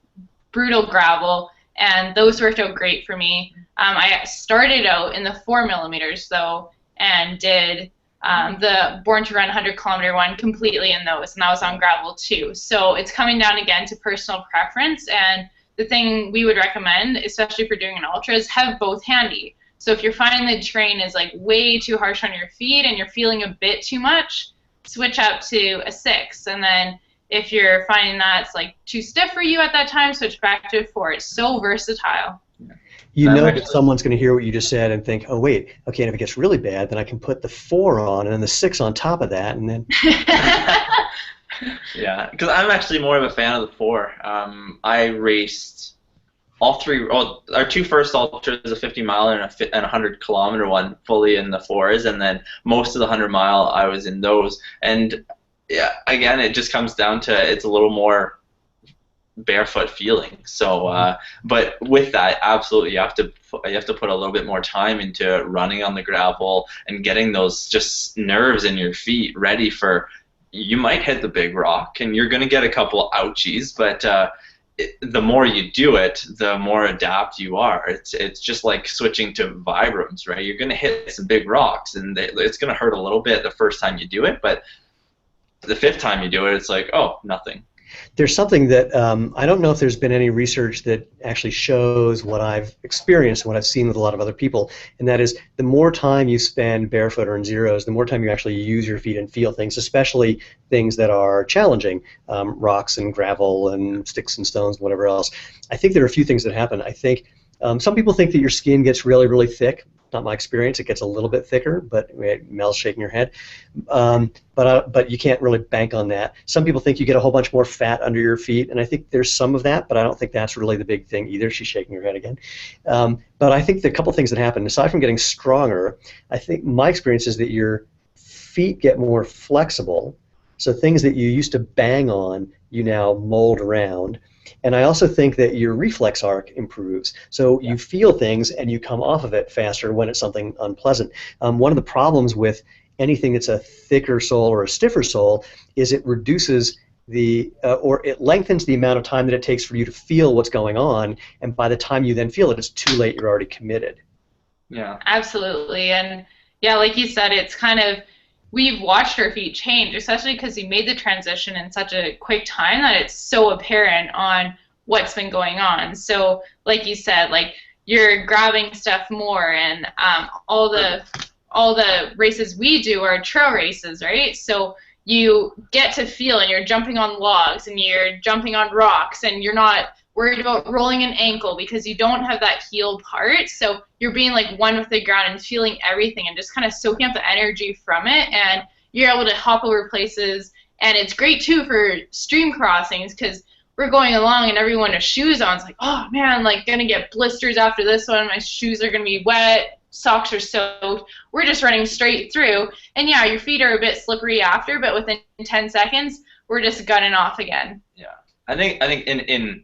Speaker 2: brutal gravel, and those worked out great for me. I started out in the 4 millimeters, though, and did the Born to Run 100-kilometer one completely in those, and that was on gravel too. So it's coming down again to personal preference, and the thing we would recommend, especially for doing an ultra, is have both handy. So if you're finding the terrain is like way too harsh on your feet and you're feeling a bit too much, switch up to a 6. And then if you're finding that it's like too stiff for you at that time, switch back to a 4. It's so versatile.
Speaker 1: You know that someone's going to hear what you just said and think, oh, wait, okay, and if it gets really bad, then I can put the 4 on and then the 6 on top of that, and then...
Speaker 3: Yeah, because I'm actually more of a fan of the 4. I raced all 3, our 2 first ultras, a 50-mile and a 100-kilometer one, fully in the 4s, and then most of the 100-mile I was in those. And, yeah, again, it just comes down to it's a little more barefoot feeling. So but with that, absolutely you have to put a little bit more time into running on the gravel and getting those just nerves in your feet ready for, you might hit the big rock and you're going to get a couple ouchies, but the more you do it, the more adapt you are. It's just like switching to Vibrams, right? You're going to hit some big rocks and it's going to hurt a little bit the first time you do it, but the 5th time you do it, it's like, oh, nothing.
Speaker 1: There's something that I don't know if there's been any research that actually shows what I've experienced and what I've seen with a lot of other people, and that is the more time you spend barefoot or in zeros, the more time you actually use your feet and feel things, especially things that are challenging, rocks and gravel and sticks and stones, whatever else. I think there are a few things that happen. I think some people think that your skin gets really, really thick. Not my experience. It gets a little bit thicker, but Mel's shaking her head. But you can't really bank on that. Some people think you get a whole bunch more fat under your feet, and I think there's some of that, but I don't think that's really the big thing either. She's shaking her head again. But I think the couple things that happen, aside from getting stronger, I think my experience is that your feet get more flexible. So things that you used to bang on, you now mold around. And I also think that your reflex arc improves. So you feel things and you come off of it faster when it's something unpleasant. One of the problems with anything that's a thicker sole or a stiffer sole is it reduces or it lengthens the amount of time that it takes for you to feel what's going on, and by the time you then feel it, it's too late, you're already committed.
Speaker 2: Yeah. Absolutely. And yeah, like you said, it's kind of, we've watched our feet change, especially because we made the transition in such a quick time that it's so apparent on what's been going on. So, like you said, like you're grabbing stuff more, and all the races we do are trail races, right? So you get to feel, and you're jumping on logs, and you're jumping on rocks, and you're not worried about rolling an ankle because you don't have that heel part. So you're being like one with the ground and feeling everything and just kind of soaking up the energy from it, and you're able to hop over places. And it's great too for stream crossings because we're going along and everyone has shoes on. It's like, oh man, like gonna get blisters after this one. My shoes are gonna be wet, socks are soaked. We're just running straight through, and yeah, your feet are a bit slippery after, but within 10 seconds we're just gunning off again.
Speaker 3: Yeah, I think in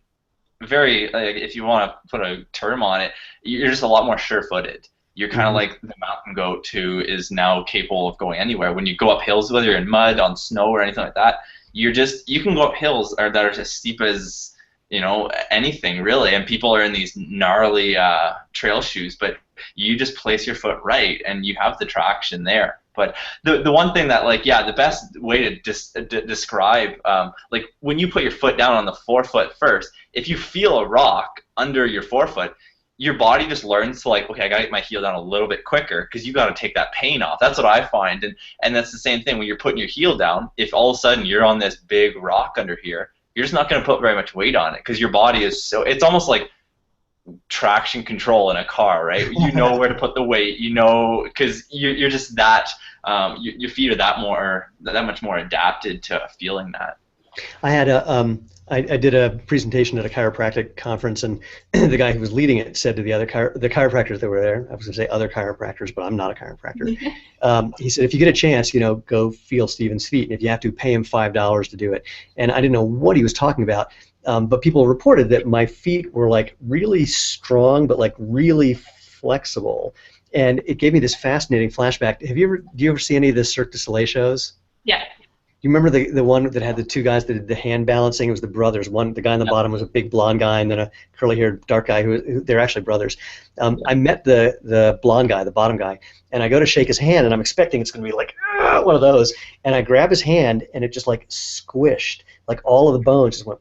Speaker 3: very, if you want to put a term on it, you're just a lot more sure-footed. You're kind of like the mountain goat who is now capable of going anywhere. When you go up hills, whether you're in mud, on snow, or anything like that, you can go up hills that are as steep as, anything really, and people are in these gnarly trail shoes, but you just place your foot right and you have the traction there. But the one thing that, the best way to describe, when you put your foot down on the forefoot first, if you feel a rock under your forefoot, your body just learns to okay, I gotta get my heel down a little bit quicker because you gotta take that pain off. That's what I find, and that's the same thing when you're putting your heel down. If all of a sudden you're on this big rock under here, you're just not gonna put very much weight on it because your body is it's almost like traction control in a car, right? You know where to put the weight, because you're just that your feet are that much more adapted to feeling that.
Speaker 1: I had I did a presentation at a chiropractic conference, and the guy who was leading it said to the chiropractors that were there, I was going to say other chiropractors, but I'm not a chiropractor. He said, if you get a chance, go feel Steven's feet, and if you have to, pay him $5 to do it. And I didn't know what he was talking about, but people reported that my feet were really strong, but really flexible, and it gave me this fascinating flashback. Do you ever see any of the Cirque du Soleil shows?
Speaker 2: Yeah.
Speaker 1: You remember the one that had the two guys that did the hand balancing? It was the brothers. The guy on the bottom was a big blonde guy, and then a curly-haired dark guy who they're actually brothers. I met the blonde guy, the bottom guy, and I go to shake his hand, and I'm expecting it's going to be one of those, and I grab his hand, and it just squished, all of the bones just went.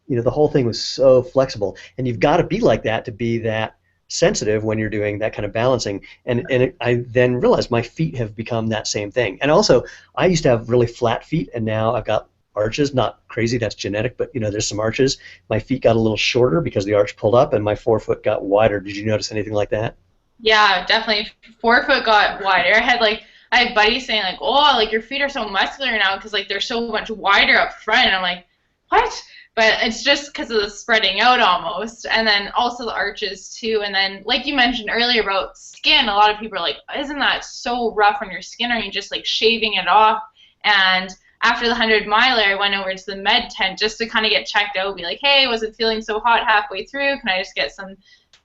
Speaker 1: The whole thing was so flexible, and you've got to be like that to be that sensitive when you're doing that kind of balancing. And I then realized my feet have become that same thing. And also, I used to have really flat feet, and now I've got arches. Not crazy, that's genetic, but there's some arches. My feet got a little shorter because the arch pulled up, and my forefoot got wider. Did you notice anything like that?
Speaker 2: Yeah, definitely. Forefoot got wider. I had buddies saying like, oh, like your feet are so muscular now because like they're so much wider up front. And I'm like, what? But it's just because of the spreading out almost, and then also the arches too. And then, like you mentioned earlier about skin, a lot of people are like, isn't that so rough on your skin? Are you just like shaving it off? And after the 100-miler, I went over to the med tent just to kind of get checked out, be like, hey, wasn't feeling so hot halfway through. Can I just get some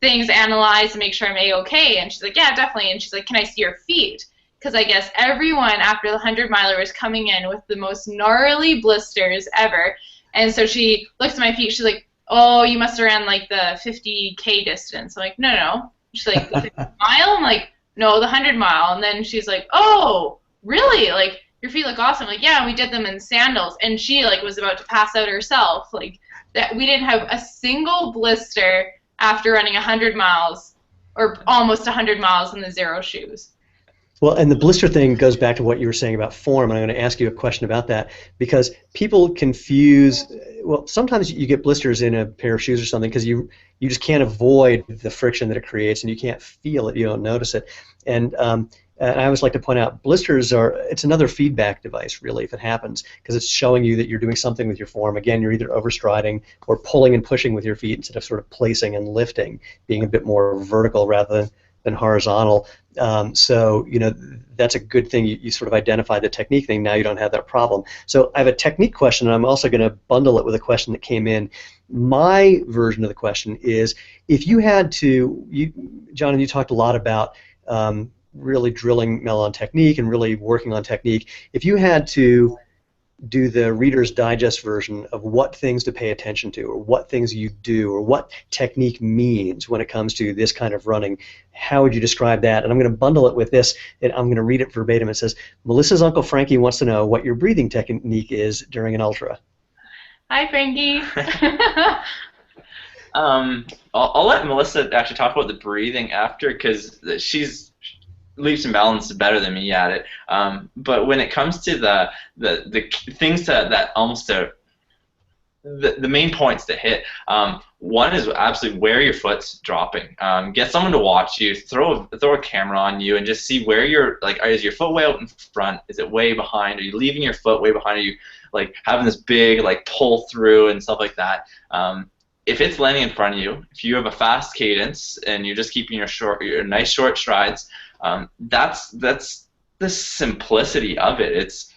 Speaker 2: things analyzed to make sure I'm A-okay? And she's like, yeah, definitely. And she's like, can I see your feet? Because I guess everyone after the 100-miler was coming in with the most gnarly blisters ever. And so she looks at my feet. She's like, oh, you must have ran like the 50K distance. I'm like, no, no. She's like, the 50 mile? I'm like, no, the 100-mile. And then she's like, oh, really? Like, your feet look awesome. I'm like, yeah, we did them in sandals. And she like was about to pass out herself. Like, that we didn't have a single blister after running 100 miles or almost 100 miles in the Xero shoes.
Speaker 1: Well, and the blister thing goes back to what you were saying about form, and I'm going to ask you a question about that because people confuse. Well, sometimes you get blisters in a pair of shoes or something because you just can't avoid the friction that it creates, and you can't feel it, you don't notice it. And I always like to point out blisters it's another feedback device, really, if it happens, because it's showing you that you're doing something with your form. Again, you're either overstriding or pulling and pushing with your feet instead of sort of placing and lifting, being a bit more vertical rather than horizontal. So that's a good thing. You sort of identify the technique thing. Now you don't have that problem. So I have a technique question, and I'm also going to bundle it with a question that came in. My version of the question is, if you had to, John, you talked a lot about really drilling Mel on technique and really working on technique. If you had to do the Reader's Digest version of what things to pay attention to, or what things you do, or what technique means when it comes to this kind of running, how would you describe that? And I'm going to bundle it with this, and I'm going to read it verbatim. It says, Melissa's Uncle Frankie wants to know what your breathing technique is during an ultra.
Speaker 2: Hi, Frankie.
Speaker 3: I'll let Melissa actually talk about the breathing after, because she's leaps and bounds better than me at it. But when it comes to the things that almost the main points to hit, one is absolutely where your foot's dropping. Get someone to watch you, throw a camera on you, and just see where you're, like, is your foot way out in front? Is it way behind? Are you leaving your foot way behind? Are you like having this big like pull through and stuff like that? If it's landing in front of you, if you have a fast cadence and you're just keeping your nice short strides, that's the simplicity of it. It's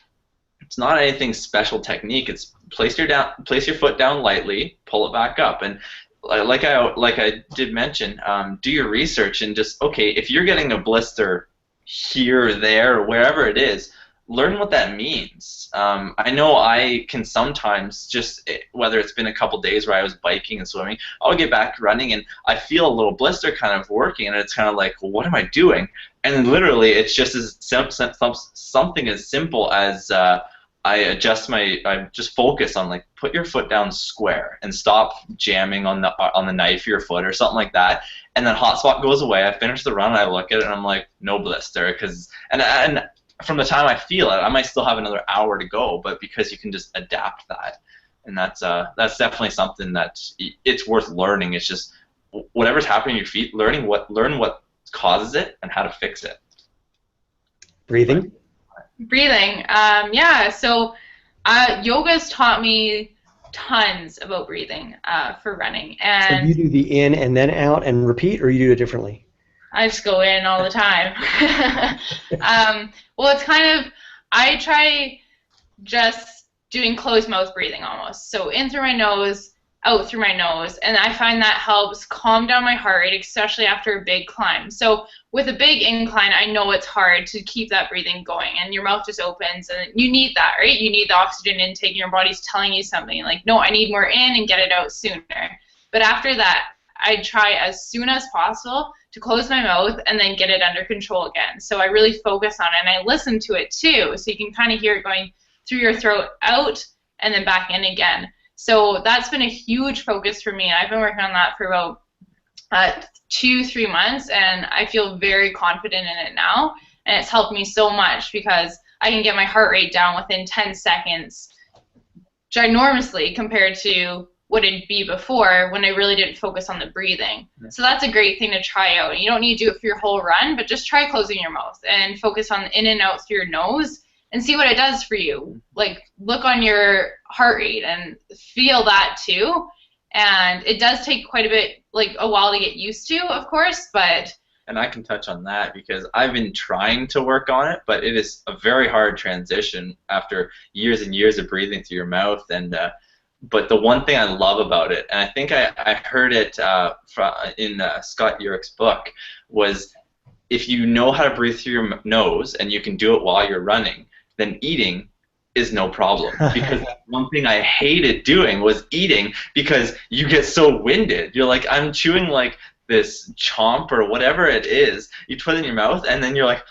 Speaker 3: not anything special technique. It's place your foot down lightly, pull it back up, and like I did mention, do your research and just, okay, if you're getting a blister here or there or wherever it is, learn what that means. I know I can sometimes just, whether it's been a couple days where I was biking and swimming, I'll get back running and I feel a little blister kind of working, and it's kind of like, well, what am I doing? And then literally it's just as something as simple as I just focus on, like, put your foot down square and stop jamming on the knife of your foot or something like that, and then hot spot goes away. I finish the run and I look at it and I'm like, no blister, and from the time I feel it, I might still have another hour to go, but because you can just adapt that, and that's definitely something that it's worth learning. It's just whatever's happening to your feet, learn what causes it and how to fix it.
Speaker 1: Breathing.
Speaker 2: Yeah. So yoga's taught me tons about breathing for running. And
Speaker 1: so you do the in and then out and repeat, or you do it differently?
Speaker 2: I just go in all the time. Well, it's kind of, I try just doing closed mouth breathing almost. So in through my nose, out through my nose, and I find that helps calm down my heart rate, especially after a big climb. So with a big incline, I know it's hard to keep that breathing going, and your mouth just opens, and you need that, right? You need the oxygen intake, and your body's telling you something, like, no, I need more in and get it out sooner. But after that, I try as soon as possible to close my mouth and then get it under control again. So I really focus on it, and I listen to it too, so you can kind of hear it going through your throat, out, and then back in again. So that's been a huge focus for me. I've been working on that for about 2-3 months, and I feel very confident in it now, and it's helped me so much because I can get my heart rate down within 10 seconds ginormously compared to what it'd be before when I really didn't focus on the breathing. So that's a great thing to try out. You don't need to do it for your whole run, but just try closing your mouth and focus on in and out through your nose and see what it does for you. Like, look on your heart rate and feel that too. And it does take quite a bit, like a while to get used to, of course, but...
Speaker 3: And I can touch on that because I've been trying to work on it, but it is a very hard transition after years and years of breathing through your mouth. And but the one thing I love about it, and I think I heard it in Scott Urich's book, was if you know how to breathe through your nose and you can do it while you're running, then eating is no problem. Because one thing I hated doing was eating because you get so winded. You're like, I'm chewing like this chomp or whatever it is. You put it in your mouth and then you're like,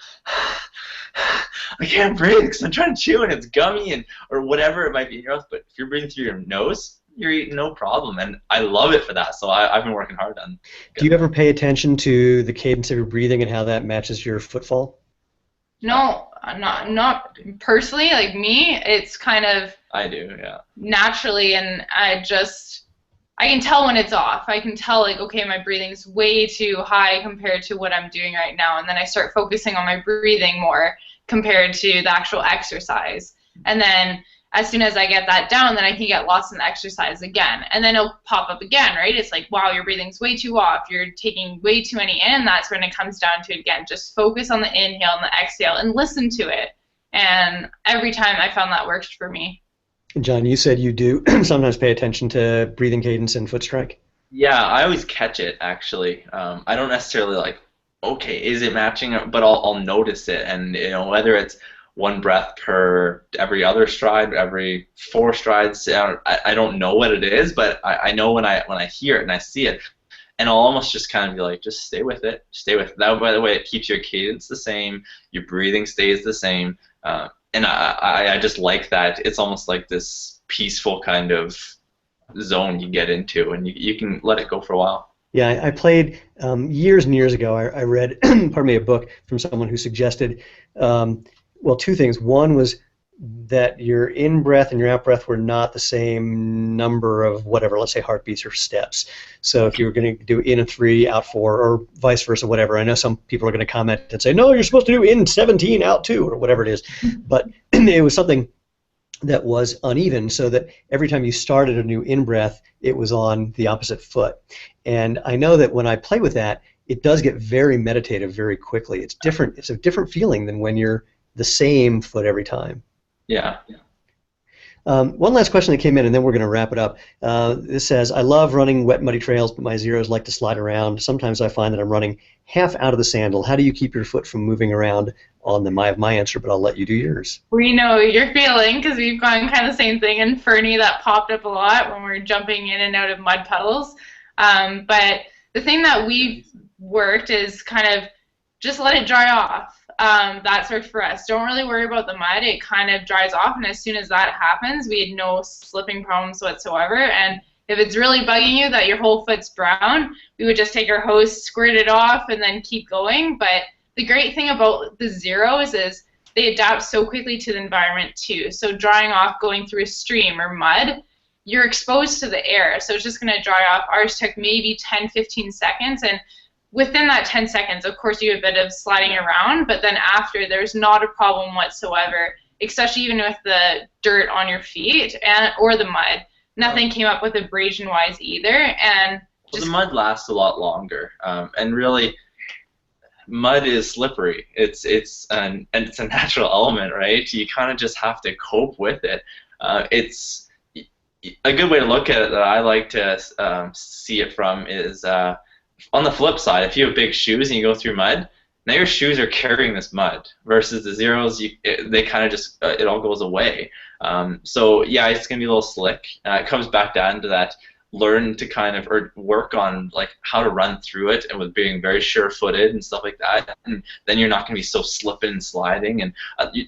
Speaker 3: I can't breathe because I'm trying to chew and it's gummy and or whatever it might be in your mouth. But if you're breathing through your nose, you're eating no problem, and I love it for that. So I've been working hard on.
Speaker 1: Do you ever pay attention to the cadence of your breathing and how that matches your footfall?
Speaker 2: No, not personally. Like me, it's kind of
Speaker 3: I do, yeah.
Speaker 2: Naturally, and I can tell when it's off. I can tell, like, okay, my breathing's way too high compared to what I'm doing right now, and then I start focusing on my breathing more compared to the actual exercise. And then as soon as I get that down, then I can get lost in the exercise again, and then it'll pop up again, right? It's like, wow, your breathing's way too off. You're taking way too many in. That's when it comes down to it again. Just focus on the inhale and the exhale and listen to it. And every time I found that works for me.
Speaker 1: John, you said you do sometimes pay attention to breathing cadence and foot strike.
Speaker 3: Yeah, I always catch it, actually. I don't necessarily like, okay, is it matching? But I'll notice it, and whether it's one breath per every other stride, every 4 strides, I don't know what it is, but I know when I hear it and I see it, and I'll almost just kind of be like, just stay with it, stay with it. That, by the way, it keeps your cadence the same, your breathing stays the same. And I just like that. It's almost like this peaceful kind of zone you get into, and you can let it go for a while.
Speaker 1: Yeah, I played years and years ago. I read, pardon me, a book from someone who suggested, well, 2 things. One was that your in-breath and your out-breath were not the same number of whatever, let's say heartbeats or steps. So if you were going to do in a 3, out 4, or vice versa, whatever. I know some people are going to comment and say, no, you're supposed to do in 17, out 2, or whatever it is. But it was something that was uneven, so that every time you started a new in-breath, it was on the opposite foot. And I know that when I play with that, it does get very meditative very quickly. It's different. It's a different feeling than when you're the same foot every time.
Speaker 3: Yeah.
Speaker 1: One last question that came in, and then we're going to wrap it up. This says, I love running wet, muddy trails, but my Xeros like to slide around. Sometimes I find that I'm running half out of the sandal. How do you keep your foot from moving around on them? I have my answer, but I'll let you do yours.
Speaker 2: We know you're feeling, because we've gone kind of the same thing in Fernie. That popped up a lot when we're jumping in and out of mud puddles. But the thing that we've worked is kind of just let it dry off. That's worked for us. Don't really worry about the mud. It kind of dries off, and as soon as that happens, we had no slipping problems whatsoever. And if it's really bugging you that your whole foot's brown, we would just take our hose, squirt it off, and then keep going. But the great thing about the Xeros is they adapt so quickly to the environment too. So drying off, going through a stream or mud, you're exposed to the air, so it's just going to dry off. Ours took maybe 10-15 seconds, and within that 10 seconds, of course, you have a bit of sliding around, but then after, there's not a problem whatsoever, especially even with the dirt on your feet or the mud. Nothing came up with abrasion-wise either. And
Speaker 3: well, the mud lasts a lot longer, and really, mud is slippery. It's a natural element, right? You kind of just have to cope with it. It's a good way to look at it that I like to see it from is on the flip side, if you have big shoes and you go through mud, now your shoes are carrying this mud, versus the Xeros, they kind of just, it all goes away. So yeah, it's going to be a little slick. It comes back down to that learn to kind of or work on like how to run through it and with being very sure-footed and stuff like that, and then you're not going to be so slipping and sliding. And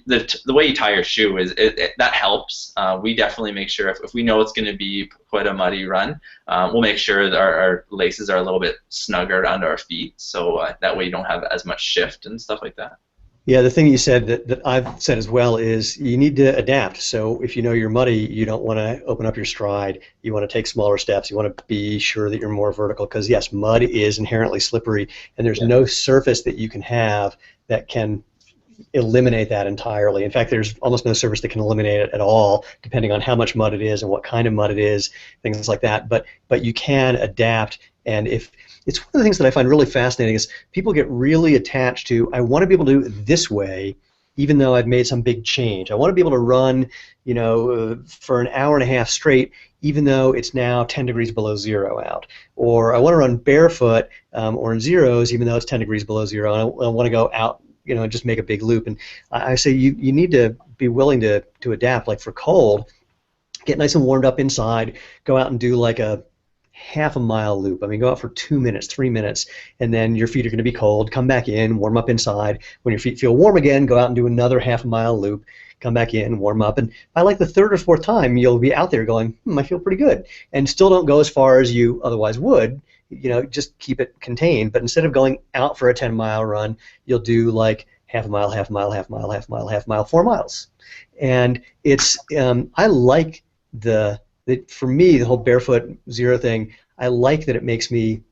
Speaker 3: the way you tie your shoe is that helps. We definitely make sure if we know it's going to be quite a muddy run, we'll make sure that our laces are a little bit snugger under our feet, so that way you don't have as much shift and stuff like that.
Speaker 1: Yeah, the thing you said that I've said as well is you need to adapt. So if you know you're muddy, you don't want to open up your stride. You want to take smaller steps. You want to be sure that you're more vertical because, yes, mud is inherently slippery, and there's no surface that you can have that can eliminate that entirely. In fact, there's almost no surface that can eliminate it at all, depending on how much mud it is and what kind of mud it is, things like that. But you can adapt, and if it's one of the things that I find really fascinating is people get really attached to, I want to be able to do it this way, even though I've made some big change. I want to be able to run, for an hour and a half straight, even though it's now 10 degrees below zero out. Or I want to run barefoot or in zeros, even though it's 10 degrees below zero, and I want to go out, and just make a big loop. And I say you need to be willing to adapt. Like for cold, get nice and warmed up inside, go out and do like a half a mile loop. I mean, go out for 2 minutes, 3 minutes, and then your feet are going to be cold. Come back in, warm up inside. When your feet feel warm again, go out and do another half a mile loop. Come back in, warm up, and by like the third or fourth time, you'll be out there going, I feel pretty good, and still don't go as far as you otherwise would. Just keep it contained. But instead of going out for a 10-mile run, you'll do like half a mile, half a mile, half a mile, half a mile, half a mile, 4 miles. And it's I like for me, the whole barefoot zero thing, I like that it makes me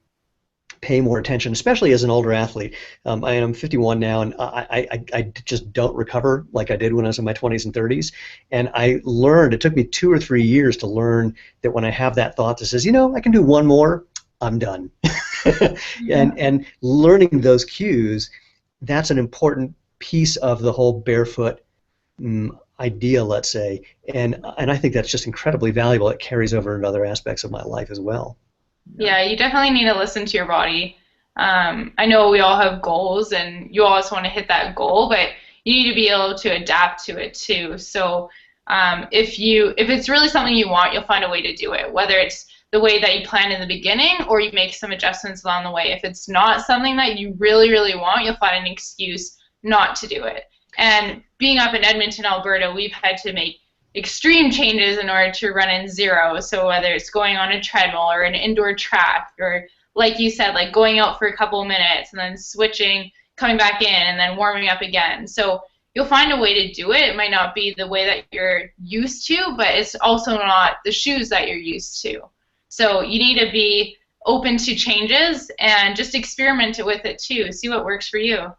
Speaker 1: pay more attention, especially as an older athlete. I am 51 now, and I just don't recover like I did when I was in my 20s and 30s. And I learned, it took me 2 or 3 years to learn that when I have that thought that says, I can do one more, I'm done. And learning those cues, that's an important piece of the whole barefoot idea, let's say, and I think that's just incredibly valuable. It carries over into other aspects of my life as well.
Speaker 2: Yeah, you definitely need to listen to your body. I know we all have goals, and you always want to hit that goal, but you need to be able to adapt to it too. So if it's really something you want, you'll find a way to do it, whether it's the way that you planned in the beginning or you make some adjustments along the way. If it's not something that you really, really want, you'll find an excuse not to do it. And being up in Edmonton, Alberta, we've had to make extreme changes in order to run in zero. So whether it's going on a treadmill or an indoor track, or like you said, like going out for a couple of minutes and then switching, coming back in, and then warming up again. So you'll find a way to do it. It might not be the way that you're used to, but it's also not the shoes that you're used to. So you need to be open to changes and just experiment with it too. See what works for you.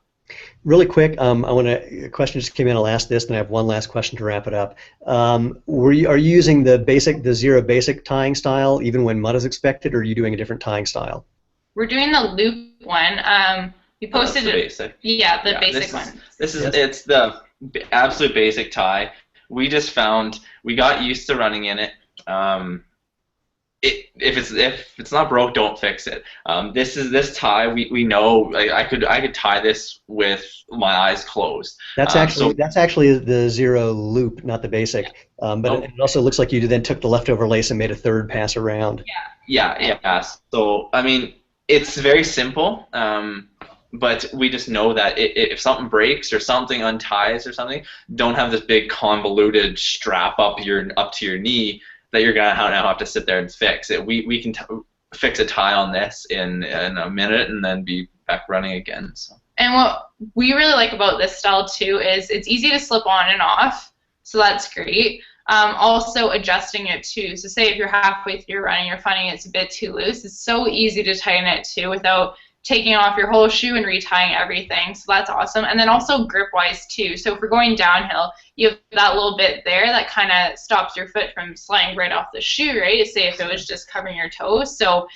Speaker 1: Really quick, a question just came in. I'll ask this, and I have one last question to wrap it up. Are you using the zero basic tying style even when mud is expected, or are you doing a different tying style?
Speaker 2: We're doing the loop one. We posted
Speaker 3: the basic.
Speaker 2: Yeah, the basic one.
Speaker 3: It's the absolute basic tie. We just found we got used to running in it. If it's not broke, don't fix it. This tie we know I could tie this with my eyes closed.
Speaker 1: That's actually the zero loop, not the basic. But it also looks like you then took the leftover lace and made a third pass around.
Speaker 3: Yeah. So I mean, it's very simple. But we just know that if something breaks or something unties or something, don't have this big convoluted strap up to your knee that you're gonna now have to sit there and fix it. We can fix a tie on this in a minute and then be back running again. So.
Speaker 2: And what we really like about this style too is it's easy to slip on and off, so that's great. Also adjusting it too. So say if you're halfway through running, you're finding it's a bit too loose, it's so easy to tighten it too without taking off your whole shoe and retying everything, so that's awesome. And then also grip-wise too. So if we're going downhill, you have that little bit there that kind of stops your foot from sliding right off the shoe, right? Say if it was just covering your toes. So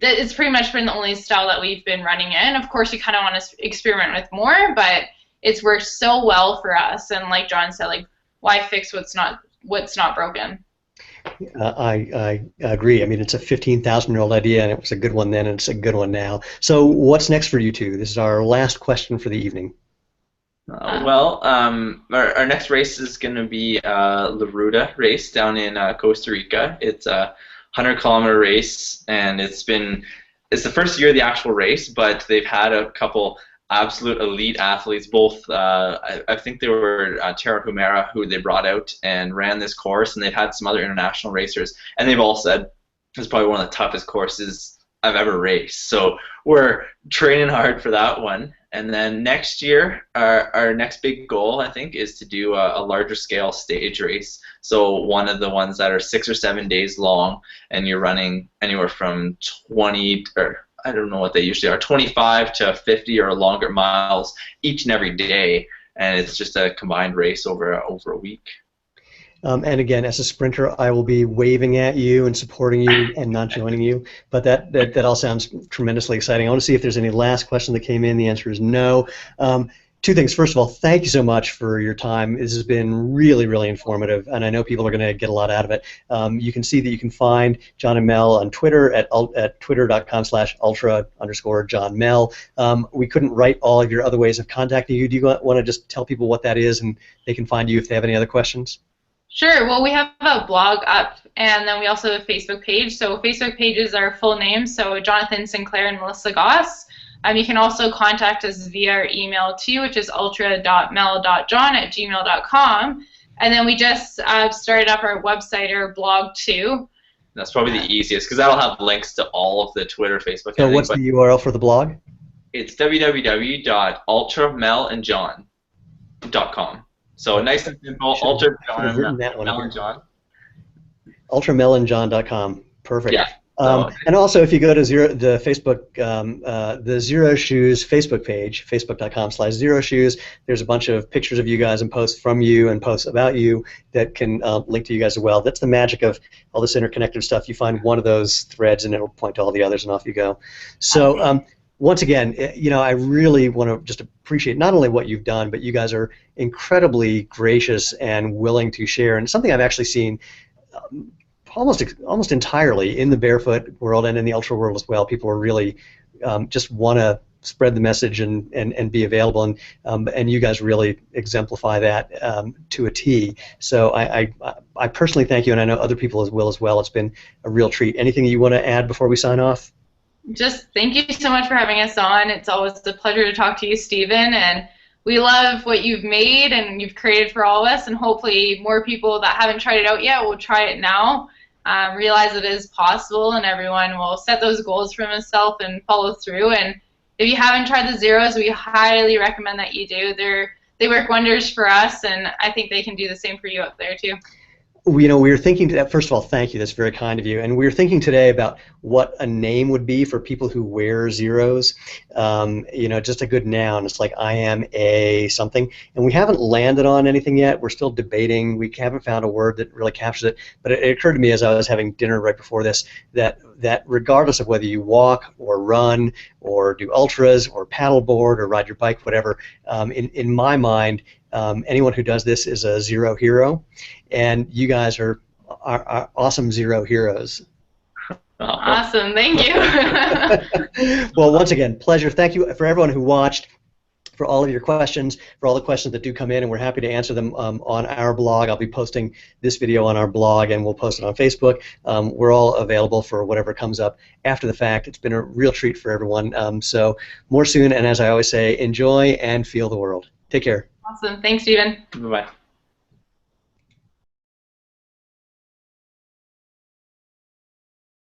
Speaker 2: it's pretty much been the only style that we've been running in. Of course, you kind of want to experiment with more, but it's worked so well for us. And like John said, like, why fix what's not broken?
Speaker 1: I agree. I mean, it's a 15,000-year-old idea, and it was a good one then, and it's a good one now. So what's next for you two? This is our last question for the evening.
Speaker 3: Our next race is going to be the Ruta race down in Costa Rica. It's a 100-kilometer race, and it's the first year of the actual race, but they've had a couple absolute elite athletes. Both I think they were Tara Humera, who they brought out and ran this course, and they've had some other international racers, and they've all said it's probably one of the toughest courses I've ever raced. So we're training hard for that one. And then next year, our next big goal, I think, is to do a larger scale stage race. So one of the ones that are 6 or 7 days long, and you're running anywhere from 20, or I don't know what they usually are, 25 to 50 or longer miles each and every day. And it's just a combined race over a week.
Speaker 1: And again, as a sprinter, I will be waving at you and supporting you and not joining you. But that all sounds tremendously exciting. I want to see if there's any last question that came in. The answer is no. Two things. First of all, thank you so much for your time. This has been really, really informative, and I know people are going to get a lot out of it. You can see that you can find Jon and Mel on Twitter at twitter.com/ultra_Jon Mel. We couldn't write all of your other ways of contacting you. Do you want to just tell people what that is, and they can find you if they have any other questions?
Speaker 2: Sure. Well, we have a blog up, and then we also have a Facebook page. So Facebook pages are full names, so Jonathan Sinclair and Melissa Goss. You can also contact us via our email too, which is ultra.mel.jon@gmail.com. And then we just started up our website or blog too.
Speaker 3: That's probably the easiest, because that'll have links to all of the Twitter, Facebook.
Speaker 1: So what's the URL for the blog?
Speaker 3: It's www.ultramelandjon.com. So nice and simple.
Speaker 1: ultramelandjon.com. Perfect.
Speaker 3: Yeah.
Speaker 1: And also, if you go to the Facebook, the Xero Shoes Facebook page, facebook.com/Xero Shoes, there's a bunch of pictures of you guys and posts from you and posts about you that can link to you guys as well. That's the magic of all this interconnected stuff. You find one of those threads and it'll point to all the others, and off you go. So once again, I really want to just appreciate not only what you've done, but you guys are incredibly gracious and willing to share. And it's something I've actually seen almost entirely in the barefoot world and in the ultra world as well. People are really just want to spread the message and be available, and you guys really exemplify that to a T. So I personally thank you, and I know other people as well. It's been a real treat. Anything you want to add before we sign off?
Speaker 2: Just thank you so much for having us on. It's always a pleasure to talk to you, Stephen, and we love what you've made and you've created for all of us, and hopefully more people that haven't tried it out yet will try it now. Realize it is possible, and everyone will set those goals for themselves and follow through. And if you haven't tried the Xeros, we highly recommend that you do. They work wonders for us, and I think they can do the same for you up there too.
Speaker 1: We were thinking, first of all, thank you, that's very kind of you, and we were thinking today about what a name would be for people who wear Xeros, just a good noun. It's like I am a something, and we haven't landed on anything yet. We're still debating. We haven't found a word that really captures it, but it occurred to me as I was having dinner right before this that regardless of whether you walk or run or do ultras or paddleboard or ride your bike, whatever, in my mind, anyone who does this is a Xero hero, and you guys are awesome Xero heroes.
Speaker 2: Awesome, thank you.
Speaker 1: Well, once again, pleasure. Thank you for everyone who watched, for all of your questions, for all the questions that do come in, and we're happy to answer them on our blog. I'll be posting this video on our blog, and we'll post it on Facebook. We're all available for whatever comes up after the fact. It's been a real treat for everyone. So more soon, and as I always say, enjoy and feel the world. Take care.
Speaker 2: Awesome. Thanks, Stephen.
Speaker 3: Bye-bye.